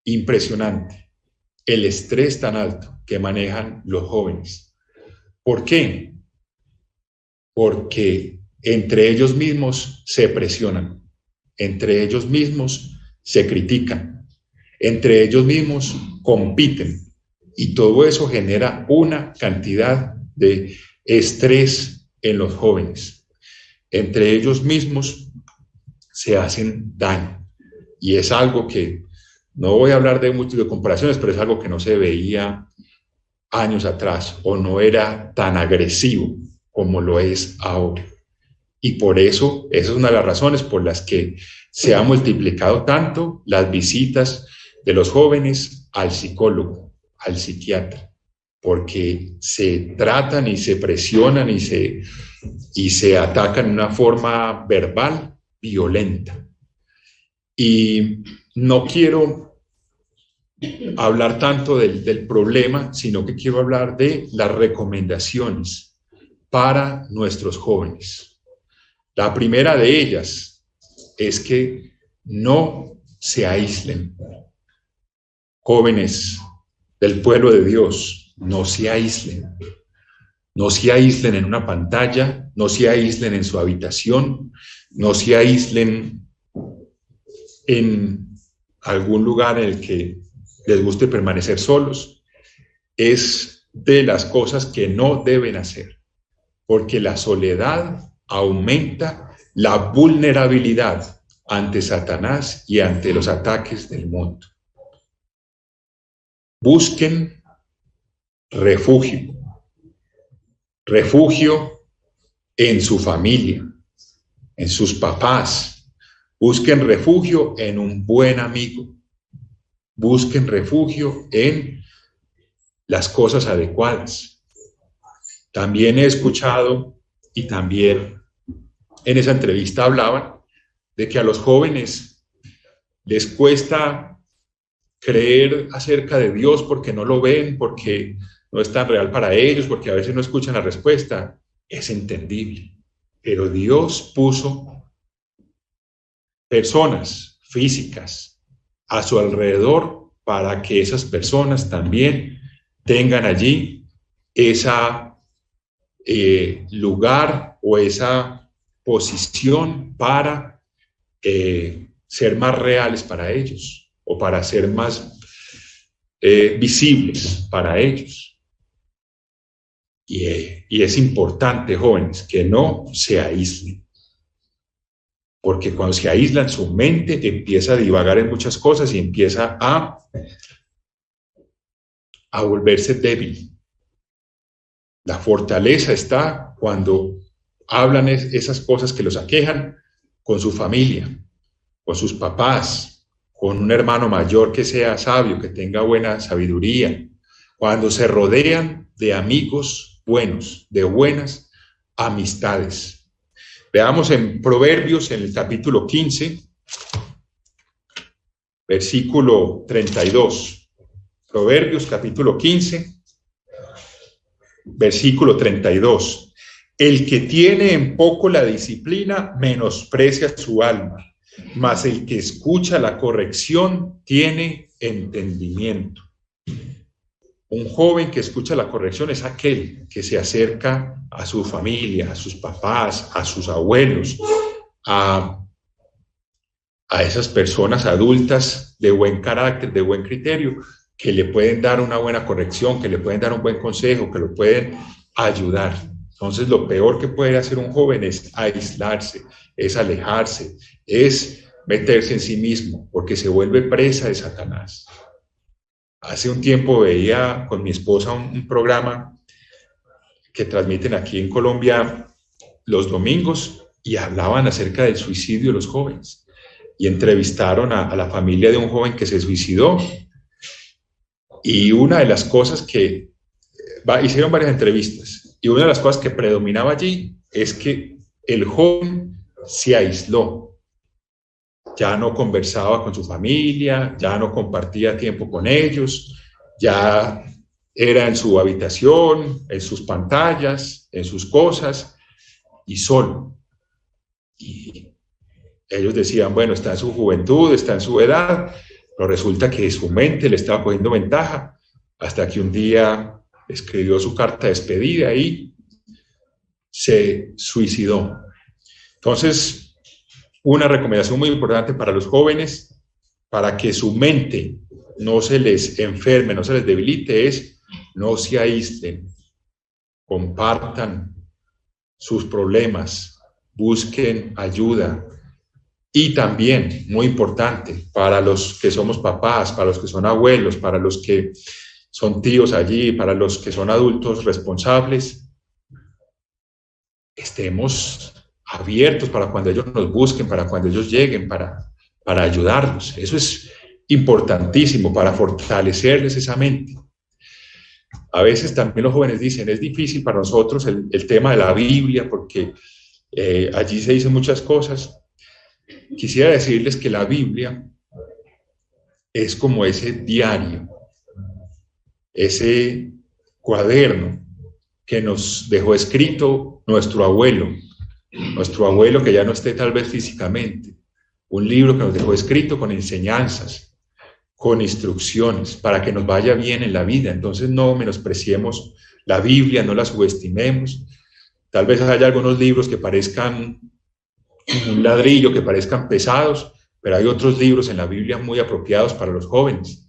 Impresionante, el estrés tan alto que manejan los jóvenes. ¿Por qué? Porque entre ellos mismos se presionan, entre ellos mismos se critican, entre ellos mismos compiten, y todo eso genera una cantidad de estrés en los jóvenes. Entre ellos mismos se hacen daño, y es algo que, no voy a hablar de muchas comparaciones, pero es algo que no se veía años atrás, o no era tan agresivo como lo es ahora. Y por eso, esa es una de las razones por las que se ha multiplicado tanto las visitas de los jóvenes al psicólogo, al psiquiatra, porque se tratan y se presionan y se atacan de una forma verbal violenta. Y no quiero hablar tanto del problema, sino que quiero hablar de las recomendaciones para nuestros jóvenes. La primera de ellas es que no se aíslen. Jóvenes del pueblo de Dios, no se aíslen. No se aíslen en una pantalla, no se aíslen en su habitación, no se aíslen en algún lugar en el que les guste permanecer solos. Es de las cosas que no deben hacer, porque la soledad aumenta la vulnerabilidad ante Satanás y ante los ataques del mundo. Busquen refugio, refugio en su familia, en sus papás. Busquen refugio en un buen amigo. Busquen refugio en las cosas adecuadas. También he escuchado, y también en esa entrevista hablaban, de que a los jóvenes les cuesta creer acerca de Dios porque no lo ven, porque no es tan real para ellos, porque a veces no escuchan la respuesta. Es entendible, pero Dios puso personas físicas a su alrededor para que esas personas también tengan allí esa lugar o esa posición para ser más reales para ellos o para ser más visibles para ellos. Y es importante, jóvenes, que no se aíslen, porque cuando se aíslan su mente empieza a divagar en muchas cosas y empieza a volverse débil. La fortaleza está cuando hablan esas cosas que los aquejan con su familia, con sus papás, con un hermano mayor que sea sabio, que tenga buena sabiduría, cuando se rodean de amigos buenos, de buenas amistades. Veamos en Proverbios, en el capítulo 15, versículo 32. Proverbios, capítulo 15, versículo 32. El que tiene en poco la disciplina menosprecia su alma, mas el que escucha la corrección tiene entendimiento. Un joven que escucha la corrección es aquel que se acerca a su familia, a sus papás, a sus abuelos, a a esas personas adultas de buen carácter, de buen criterio, que le pueden dar una buena corrección, que le pueden dar un buen consejo, que lo pueden ayudar. Entonces, lo peor que puede hacer un joven es aislarse, es alejarse, es meterse en sí mismo, porque se vuelve presa de Satanás. Hace un tiempo veía con mi esposa un programa que transmiten aquí en Colombia los domingos y hablaban acerca del suicidio de los jóvenes. Y entrevistaron a la familia de un joven que se suicidó. Y una de las cosas que hicieron varias entrevistas, y una de las cosas que predominaba allí es que el joven se aisló, ya no conversaba con su familia, ya no compartía tiempo con ellos, ya era en su habitación, en sus pantallas, en sus cosas, y solo. Y ellos decían, bueno, está en su juventud, está en su edad, pero resulta que su mente le estaba cogiendo ventaja, hasta que un día escribió su carta de despedida y se suicidó. Entonces, una recomendación muy importante para los jóvenes, para que su mente no se les enferme, no se les debilite, es no se aíslen, compartan sus problemas, busquen ayuda. Y también, muy importante, para los que somos papás, para los que son abuelos, para los que son tíos allí, para los que son adultos responsables, estemos abiertos para cuando ellos nos busquen, para cuando ellos lleguen, para ayudarlos. Eso es importantísimo para fortalecerles esa mente. A veces también los jóvenes dicen, es difícil para nosotros el tema de la Biblia, porque allí se dicen muchas cosas. Quisiera decirles que la Biblia es como ese diario, ese cuaderno que nos dejó escrito nuestro abuelo que ya no esté tal vez físicamente, un libro que nos dejó escrito con enseñanzas, con instrucciones, para que nos vaya bien en la vida. Entonces no menospreciemos la Biblia, no la subestimemos. Tal vez haya algunos libros que parezcan un ladrillo, que parezcan pesados, pero hay otros libros en la Biblia muy apropiados para los jóvenes,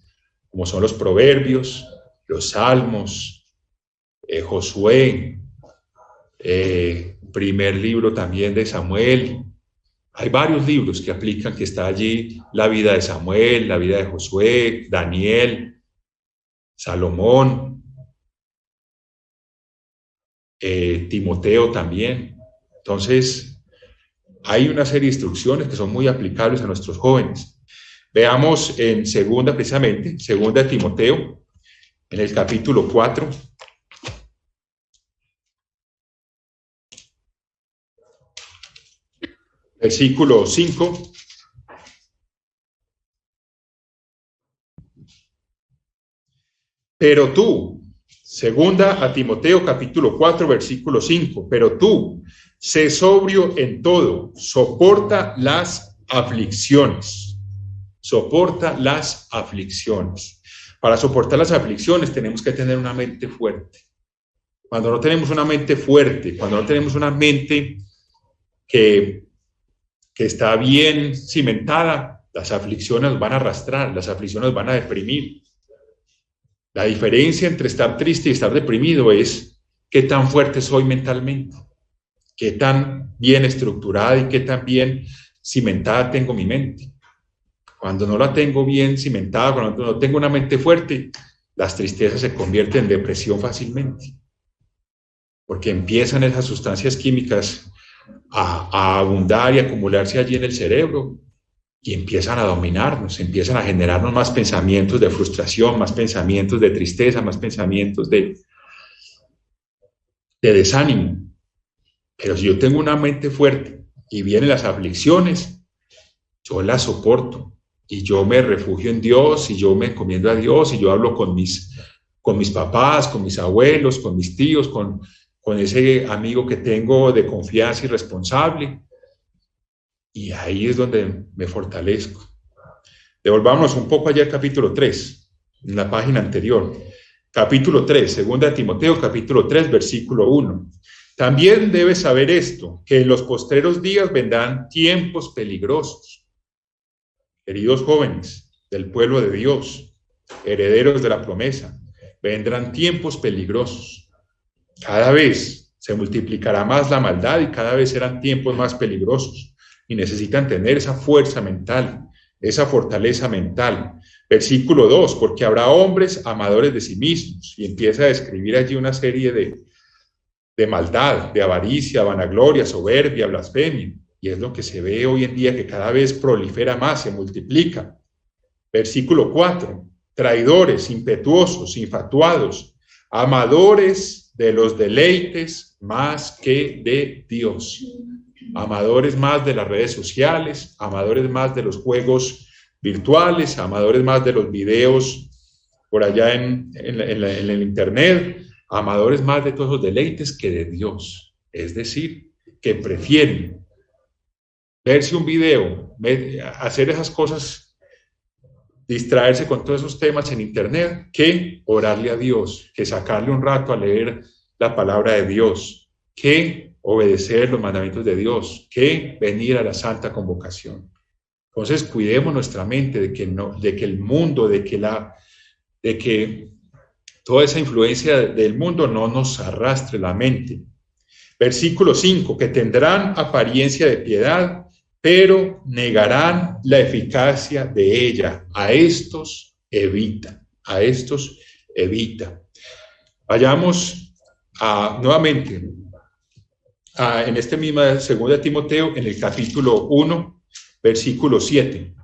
como son los Proverbios, los Salmos, Josué, primer libro también de Samuel. Hay varios libros que aplican, que está allí la vida de Samuel, la vida de Josué, Daniel, Salomón, Timoteo también. Entonces, hay una serie de instrucciones que son muy aplicables a nuestros jóvenes. Veamos en segunda, precisamente, segunda de Timoteo, en el capítulo 4. Versículo 5. Pero tú, segunda a Timoteo capítulo 4, versículo 5, pero tú, sé sobrio en todo, soporta las aflicciones. Soporta las aflicciones. Para soportar las aflicciones tenemos que tener una mente fuerte. Cuando no tenemos una mente fuerte, cuando no tenemos una mente que está bien cimentada, las aflicciones nos van a arrastrar, las aflicciones nos van a deprimir. La diferencia entre estar triste y estar deprimido es qué tan fuerte soy mentalmente, qué tan bien estructurada y qué tan bien cimentada tengo mi mente. Cuando no la tengo bien cimentada, cuando no tengo una mente fuerte, las tristezas se convierten en depresión fácilmente, porque empiezan esas sustancias químicas a abundar y acumularse allí en el cerebro y empiezan a dominarnos, empiezan a generarnos más pensamientos de frustración, más pensamientos de tristeza, más pensamientos de desánimo. Pero si yo tengo una mente fuerte y vienen las aflicciones, yo las soporto y yo me refugio en Dios y yo me encomiendo a Dios y yo hablo con mis papás, con mis abuelos, con mis tíos, con ese amigo que tengo de confianza y responsable. Y ahí es donde me fortalezco. Devolvámonos un poco allá al capítulo 3, en la página anterior. Capítulo 3, segunda de Timoteo, capítulo 3, versículo 1. También debes saber esto, que en los postreros días vendrán tiempos peligrosos. queridos jóvenes del pueblo de Dios, herederos de la promesa, vendrán tiempos peligrosos. Cada vez se multiplicará más la maldad y cada vez serán tiempos más peligrosos y necesitan tener esa fuerza mental, esa fortaleza mental. Versículo 2, porque habrá hombres amadores de sí mismos, y empieza a describir allí una serie de maldad, de avaricia, vanagloria, soberbia, blasfemia, y es lo que se ve hoy en día que cada vez prolifera más, se multiplica. Versículo 4, traidores, impetuosos, infatuados, amadores de los deleites más que de Dios, amadores más de las redes sociales, amadores más de los juegos virtuales, amadores más de los videos por allá en el internet, amadores más de todos los deleites que de Dios. Es decir, que prefieren verse un video, hacer esas cosas, distraerse con todos esos temas en internet, que orarle a Dios, que sacarle un rato a leer la palabra de Dios, que obedecer los mandamientos de Dios, que venir a la santa convocación. Entonces, cuidemos nuestra mente de que el mundo, de que toda esa influencia del mundo no nos arrastre la mente. Versículo 5, que tendrán apariencia de piedad, pero negarán la eficacia de ella. A estos evita. Vayamos nuevamente en este mismo 2 Timoteo, en el capítulo 1, versículo 7.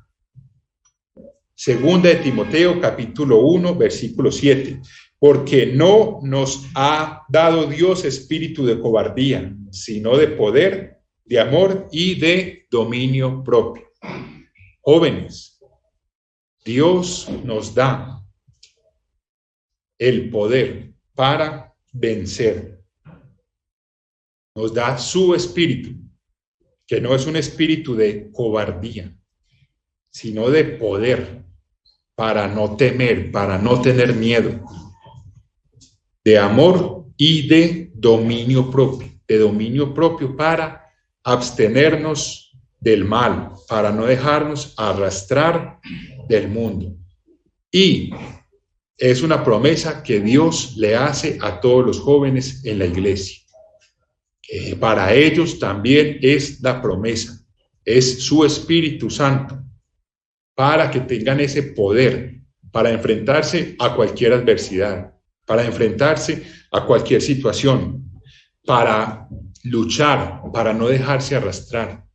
2 Timoteo, capítulo 1, versículo 7. Porque no nos ha dado Dios espíritu de cobardía, sino de poder, de amor y de dominio propio. Jóvenes, Dios nos da el poder para vencer. Nos da su espíritu, que no es un espíritu de cobardía, sino de poder, para no temer, para no tener miedo, de amor y de dominio propio para abstenernos del mal, para no dejarnos arrastrar del mundo. Y es una promesa que Dios le hace a todos los jóvenes en la iglesia. Para ellos también es la promesa, es su Espíritu Santo, para que tengan ese poder, para enfrentarse a cualquier adversidad, para enfrentarse a cualquier situación, para luchar, para no dejarse arrastrar,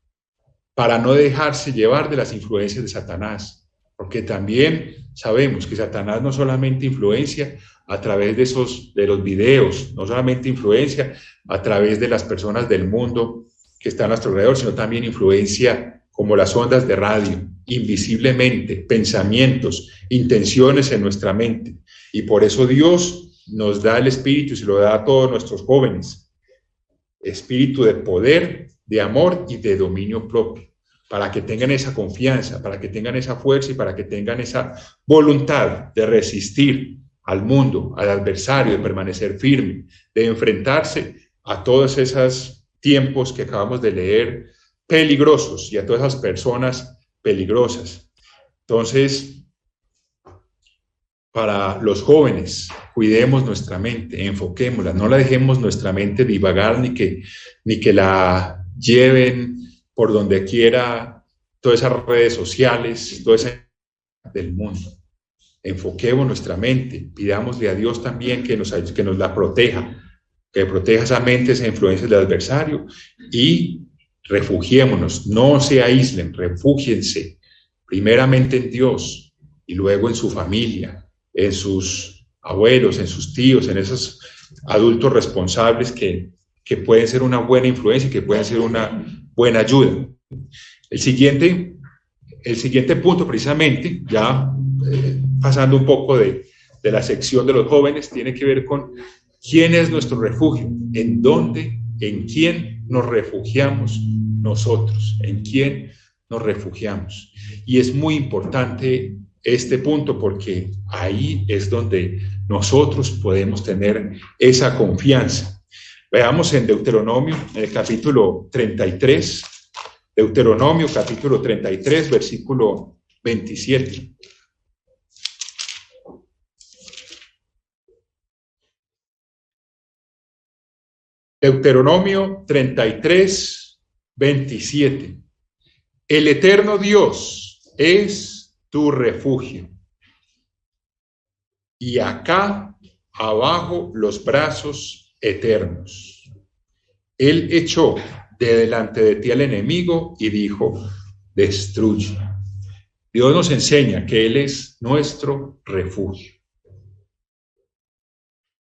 para no dejarse llevar de las influencias de Satanás, porque también sabemos que Satanás no solamente influencia a través de los videos, no solamente influencia a través de las personas del mundo que están a nuestro alrededor, sino también influencia como las ondas de radio, invisiblemente, pensamientos, intenciones en nuestra mente. Y por eso Dios nos da el espíritu y se lo da a todos nuestros jóvenes. Espíritu de poder, de amor y de dominio propio, para que tengan esa confianza, para que tengan esa fuerza y para que tengan esa voluntad de resistir al mundo, al adversario, de permanecer firme, de enfrentarse a todos esos tiempos que acabamos de leer, peligrosos, y a todas esas personas peligrosas. Entonces, para los jóvenes, cuidemos nuestra mente, enfoquémosla, no la dejemos nuestra mente divagar ni que la lleven por donde quiera todas esas redes sociales, toda esa del mundo. Enfoquemos nuestra mente, pidámosle a Dios también que nos la proteja, que proteja esa mente, esa influencia del adversario, y refugiémonos, no se aíslen, refúgiense primeramente en Dios y luego en su familia, en sus abuelos, en sus tíos, en esos adultos responsables que pueden ser una buena influencia y que pueden ser una buena ayuda. El siguiente punto, precisamente, ya pasando un poco de la sección de los jóvenes, tiene que ver con quién es nuestro refugio, en dónde, en quién nos refugiamos nosotros, en quién nos refugiamos. Y es muy importante este punto porque ahí es donde nosotros podemos tener esa confianza. Veamos en Deuteronomio, en el capítulo 33, Deuteronomio capítulo 33, versículo 27. Deuteronomio 33, 27. El eterno Dios es tu refugio. Y acá abajo los brazos eternos. Él echó de delante de ti al enemigo y dijo, destruye. Dios nos enseña que Él es nuestro refugio.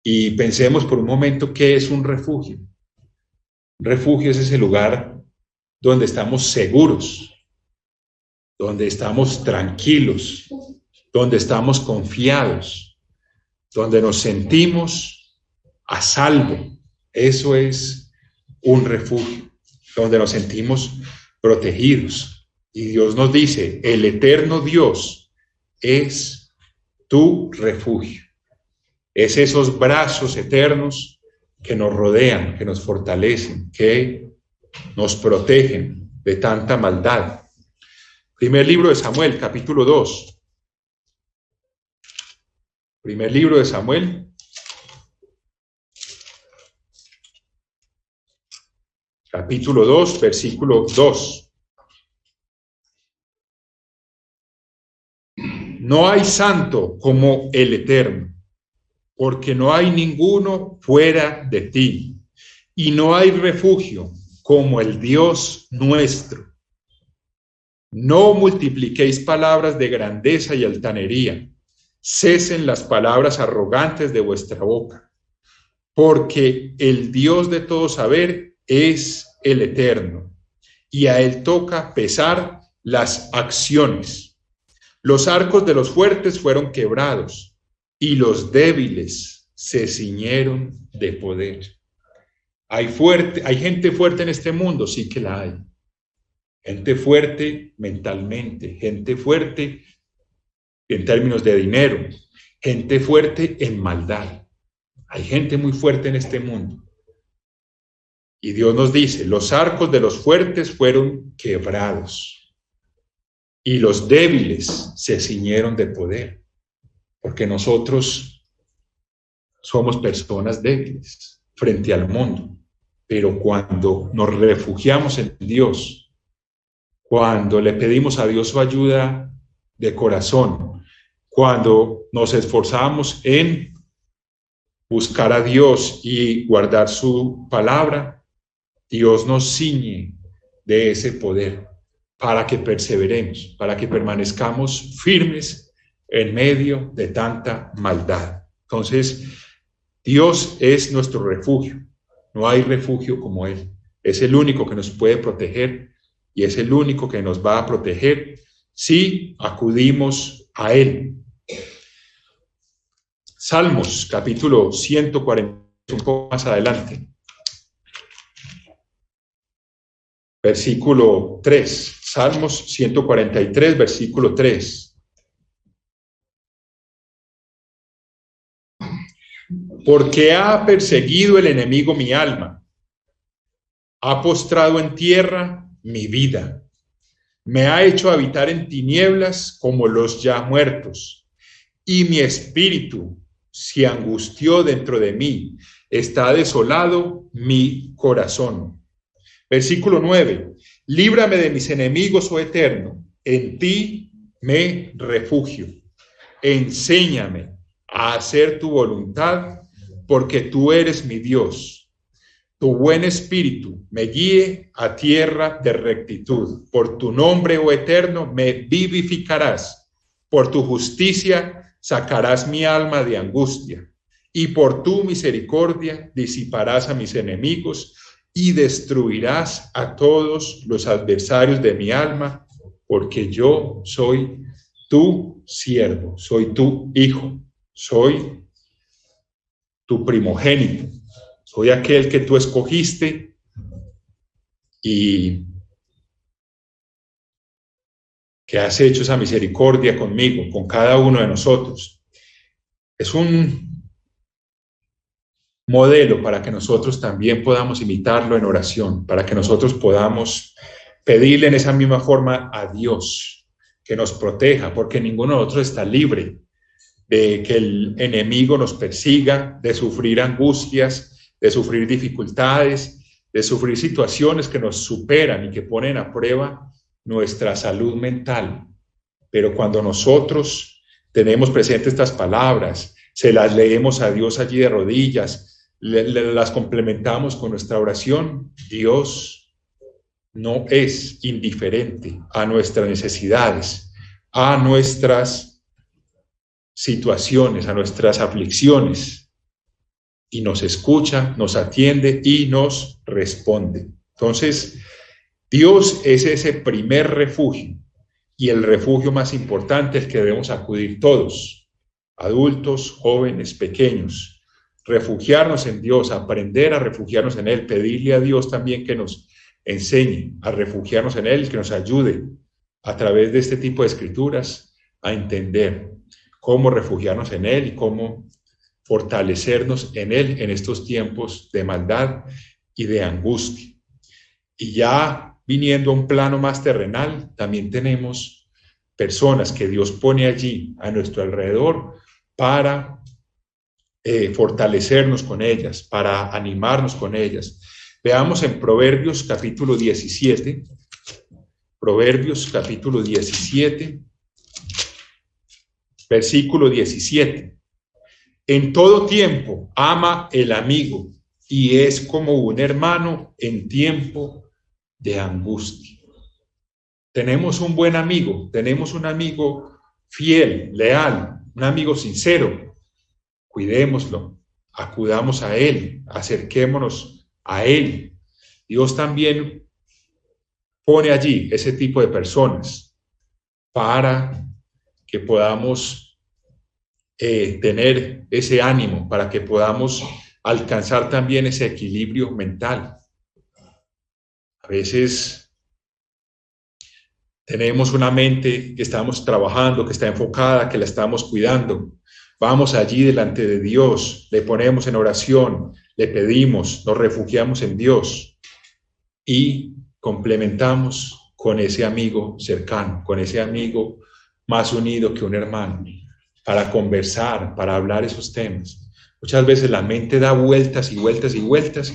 Y pensemos por un momento qué es un refugio. Un refugio es ese lugar donde estamos seguros, donde estamos tranquilos, donde estamos confiados, donde nos sentimos a salvo. Eso es un refugio, donde nos sentimos protegidos. Y Dios nos dice, el eterno Dios es tu refugio. Es esos brazos eternos que nos rodean, que nos fortalecen, que nos protegen de tanta maldad. Primer libro de Samuel, capítulo 2. Primer libro de Samuel, capítulo 2, versículo 2. No hay santo como el Eterno, porque no hay ninguno fuera de ti, y no hay refugio como el Dios nuestro. No multipliquéis palabras de grandeza y altanería, cesen las palabras arrogantes de vuestra boca, porque el Dios de todo saber es el Eterno, y a Él toca pesar las acciones. Los arcos de los fuertes fueron quebrados, y los débiles se ciñeron de poder. Hay gente fuerte en este mundo, sí que la hay. Gente fuerte mentalmente, gente fuerte en términos de dinero, gente fuerte en maldad. Hay gente muy fuerte en este mundo. Y Dios nos dice, los arcos de los fuertes fueron quebrados y los débiles se ciñeron de poder, porque nosotros somos personas débiles frente al mundo, pero cuando nos refugiamos en Dios, cuando le pedimos a Dios su ayuda de corazón, cuando nos esforzamos en buscar a Dios y guardar su palabra, Dios nos ciñe de ese poder para que perseveremos, para que permanezcamos firmes en medio de tanta maldad. Entonces, Dios es nuestro refugio. No hay refugio como Él. Es el único que nos puede proteger y es el único que nos va a proteger si acudimos a Él. Salmos, capítulo 140, un poco más adelante. Versículo 3. Salmos 143, versículo 3. Porque ha perseguido el enemigo mi alma, ha postrado en tierra mi vida, me ha hecho habitar en tinieblas como los ya muertos, y mi espíritu se angustió dentro de mí, está desolado mi corazón. Versículo 9. Líbrame de mis enemigos, oh Eterno, en ti me refugio. Enséñame a hacer tu voluntad, porque tú eres mi Dios. Tu buen espíritu me guíe a tierra de rectitud. Por tu nombre, oh Eterno, me vivificarás. Por tu justicia sacarás mi alma de angustia. Y por tu misericordia disiparás a mis enemigos y destruirás a todos los adversarios de mi alma, porque yo soy tu siervo, soy tu hijo, soy tu primogénito, soy aquel que tú escogiste y que has hecho esa misericordia conmigo, con cada uno de nosotros. Es un modelo para que nosotros también podamos imitarlo en oración, para que nosotros podamos pedirle en esa misma forma a Dios que nos proteja, porque ninguno de nosotros está libre de que el enemigo nos persiga, de sufrir angustias, de sufrir dificultades, de sufrir situaciones que nos superan y que ponen a prueba nuestra salud mental. Pero cuando nosotros tenemos presentes estas palabras, se las leemos a Dios allí de rodillas, las complementamos con nuestra oración, Dios no es indiferente a nuestras necesidades, a nuestras situaciones, a nuestras aflicciones, y nos escucha, nos atiende y nos responde. Entonces, Dios es ese primer refugio y el refugio más importante al que debemos acudir todos, adultos, jóvenes, pequeños, refugiarnos en Dios, aprender a refugiarnos en Él, pedirle a Dios también que nos enseñe a refugiarnos en Él, que nos ayude a través de este tipo de escrituras a entender cómo refugiarnos en Él y cómo fortalecernos en Él en estos tiempos de maldad y de angustia. Y ya viniendo a un plano más terrenal, también tenemos personas que Dios pone allí a nuestro alrededor para fortalecernos con ellas, para animarnos con ellas. Veamos en Proverbios capítulo 17, Proverbios capítulo 17, versículo 17. En todo tiempo ama el amigo y es como un hermano en tiempo de angustia. Tenemos un buen amigo, tenemos un amigo fiel, leal, un amigo sincero. Cuidémoslo, acudamos a Él, acerquémonos a Él. Dios también pone allí ese tipo de personas para que podamos tener ese ánimo, para que podamos alcanzar también ese equilibrio mental. A veces tenemos una mente que estamos trabajando, que está enfocada, que la estamos cuidando. Vamos allí delante de Dios, le ponemos en oración, le pedimos, nos refugiamos en Dios y complementamos con ese amigo cercano, con ese amigo más unido que un hermano, para conversar, para hablar esos temas. Muchas veces la mente da vueltas y vueltas y vueltas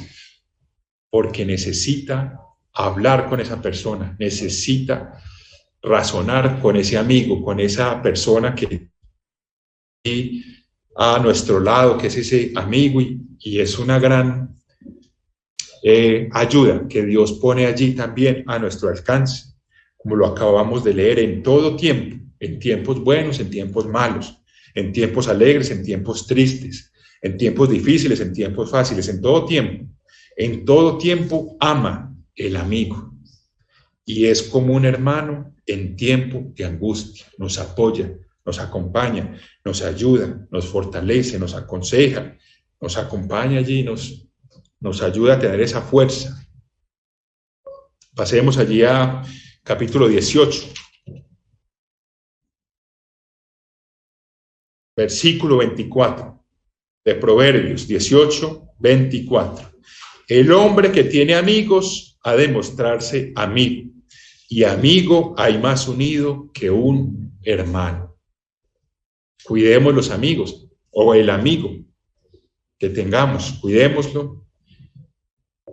porque necesita hablar con esa persona, necesita razonar con ese amigo, con esa persona que a nuestro lado, que es ese amigo, y es una gran ayuda que Dios pone allí también a nuestro alcance, como lo acabamos de leer, en todo tiempo, en tiempos buenos, en tiempos malos, en tiempos alegres, en tiempos tristes, en tiempos difíciles, en tiempos fáciles, en todo tiempo ama el amigo y es como un hermano en tiempo de angustia, nos apoya, nos acompaña, nos ayuda, nos fortalece, nos aconseja, nos acompaña allí, nos ayuda a tener esa fuerza. Pasemos allí a capítulo 18, versículo 24 de Proverbios 18, 24. El hombre que tiene amigos ha de mostrarse amigo, y amigo hay más unido que un hermano. Cuidemos los amigos, o el amigo que tengamos, cuidémoslo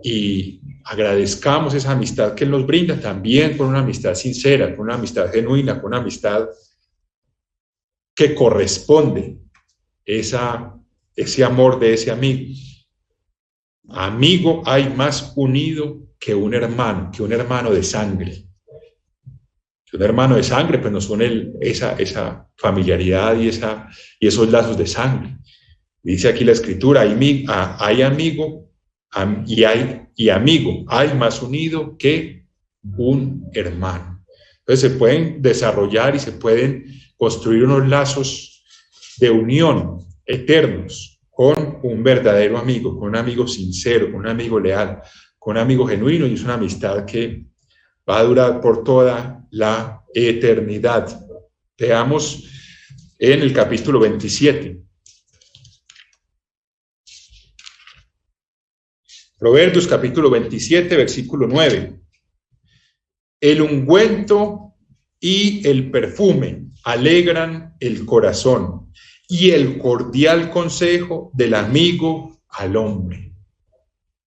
y agradezcamos esa amistad que Él nos brinda, también con una amistad sincera, con una amistad genuina, con una amistad que corresponde ese amor de ese amigo. Amigo hay más unido que un hermano de sangre. Un hermano de sangre, pues nos une esa familiaridad y esos lazos de sangre. Dice aquí la escritura, hay amigo y amigo, hay más unido que un hermano. Entonces se pueden desarrollar y se pueden construir unos lazos de unión eternos con un verdadero amigo, con un amigo sincero, con un amigo leal, con un amigo genuino, y es una amistad que va a durar por toda la eternidad. Veamos en el capítulo 27. Proverbios capítulo 27, versículo 9. El ungüento y el perfume alegran el corazón, y el cordial consejo del amigo al hombre.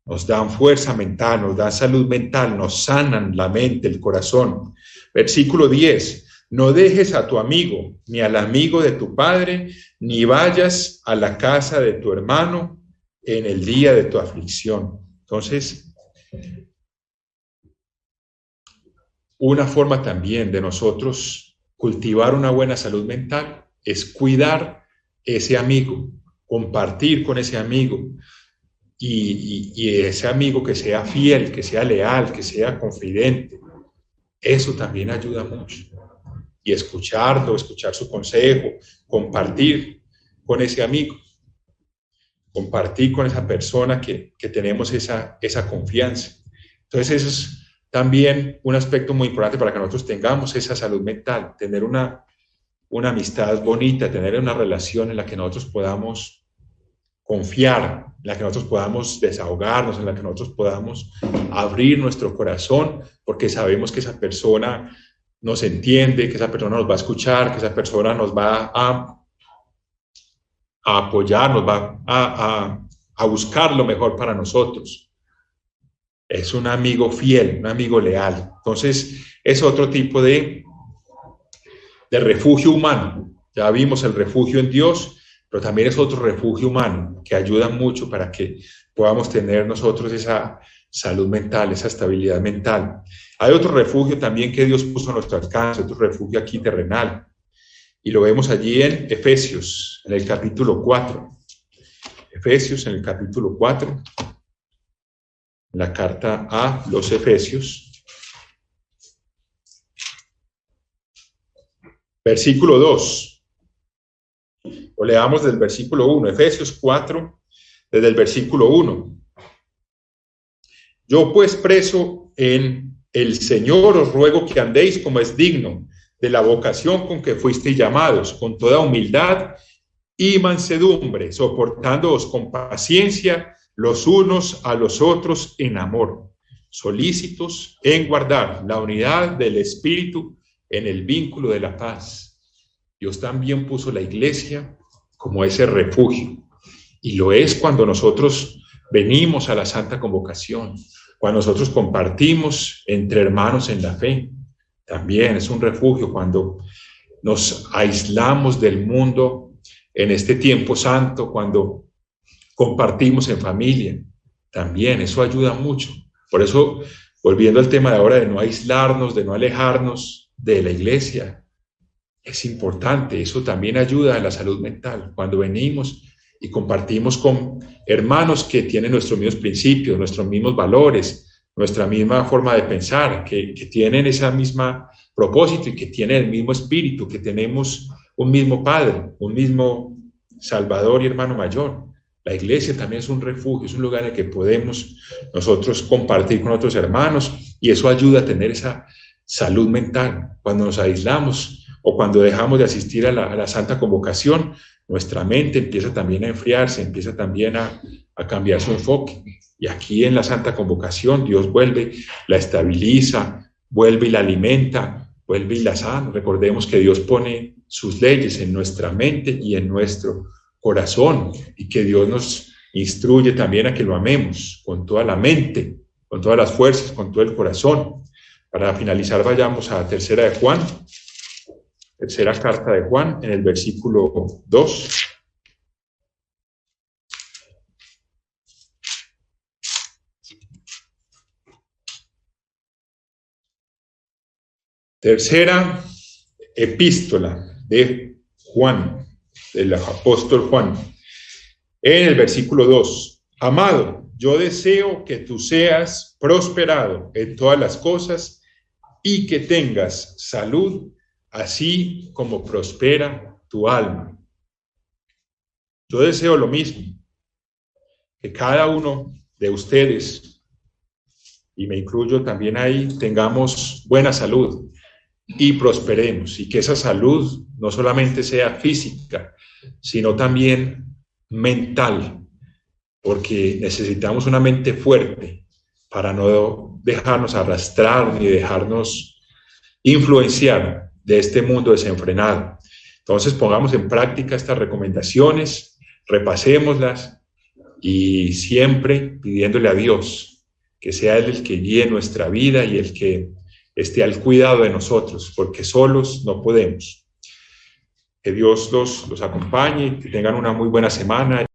Nos dan fuerza mental, nos dan salud mental, nos sanan la mente, el corazón. Versículo 10. No dejes a tu amigo, ni al amigo de tu padre, ni vayas a la casa de tu hermano en el día de tu aflicción. Entonces, una forma también de nosotros cultivar una buena salud mental es cuidar ese amigo, compartir con ese amigo, y ese amigo que sea fiel, que sea leal, que sea confidente. Eso también ayuda mucho. Y escucharlo, escuchar su consejo, compartir con ese amigo, compartir con esa persona que tenemos esa confianza. Entonces eso es también un aspecto muy importante para que nosotros tengamos esa salud mental, tener una amistad bonita, tener una relación en la que nosotros podamos confiar, en la que nosotros podamos desahogarnos, en la que nosotros podamos abrir nuestro corazón, porque sabemos que esa persona nos entiende, que esa persona nos va a escuchar, que esa persona nos va a apoyar, nos va a buscar lo mejor para nosotros. Es un amigo fiel, un amigo leal. Entonces, es otro tipo de refugio humano. Ya vimos el refugio en Dios, pero también es otro refugio humano que ayuda mucho para que podamos tener nosotros esa salud mental, esa estabilidad mental. Hay otro refugio también que Dios puso a nuestro alcance, otro refugio aquí terrenal, y lo vemos allí en Efesios, en el capítulo 4. Efesios, en el capítulo 4, en la carta a los Efesios. Versículo 2. Lo leamos del versículo 1, Efesios 4, desde el versículo 1. Yo pues preso en el Señor os ruego que andéis como es digno de la vocación con que fuisteis llamados, con toda humildad y mansedumbre, soportándoos con paciencia los unos a los otros en amor, solícitos en guardar la unidad del Espíritu en el vínculo de la paz. Dios también puso la iglesia como ese refugio, y lo es cuando nosotros venimos a la Santa Convocación, cuando nosotros compartimos entre hermanos en la fe. También es un refugio cuando nos aislamos del mundo en este tiempo santo, cuando compartimos en familia. También eso ayuda mucho. Por eso, volviendo al tema de ahora de no aislarnos, de no alejarnos de la iglesia, es importante. Eso también ayuda a la salud mental. Cuando venimos y compartimos con hermanos que tienen nuestros mismos principios, nuestros mismos valores, nuestra misma forma de pensar, que tienen esa misma propósito y que tienen el mismo espíritu, que tenemos un mismo Padre, un mismo Salvador y hermano mayor. La iglesia también es un refugio, es un lugar en el que podemos nosotros compartir con otros hermanos, y eso ayuda a tener esa salud mental. Cuando nos aislamos o cuando dejamos de asistir a la Santa Convocación, nuestra mente empieza también a enfriarse, empieza también a cambiar su enfoque. Y aquí en la Santa Convocación Dios vuelve, la estabiliza, vuelve y la alimenta, vuelve y la sana. Recordemos que Dios pone sus leyes en nuestra mente y en nuestro corazón, y que Dios nos instruye también a que lo amemos con toda la mente, con todas las fuerzas, con todo el corazón. Para finalizar, vayamos a tercera de Juan, tercera carta de Juan, en el versículo 2. Tercera epístola de Juan, del apóstol Juan, en el versículo 2. Amado, yo deseo que tú seas prosperado en todas las cosas y que tengas salud, así como prospera tu alma. Yo deseo lo mismo, que cada uno de ustedes, y me incluyo también ahí, tengamos buena salud y prosperemos, y que esa salud no solamente sea física, sino también mental, porque necesitamos una mente fuerte para no dejarnos arrastrar ni dejarnos influenciar de este mundo desenfrenado. Entonces pongamos en práctica estas recomendaciones, repasémoslas y siempre pidiéndole a Dios que sea Él el que guíe nuestra vida y el que esté al cuidado de nosotros, porque solos no podemos. Que Dios los acompañe, que tengan una muy buena semana.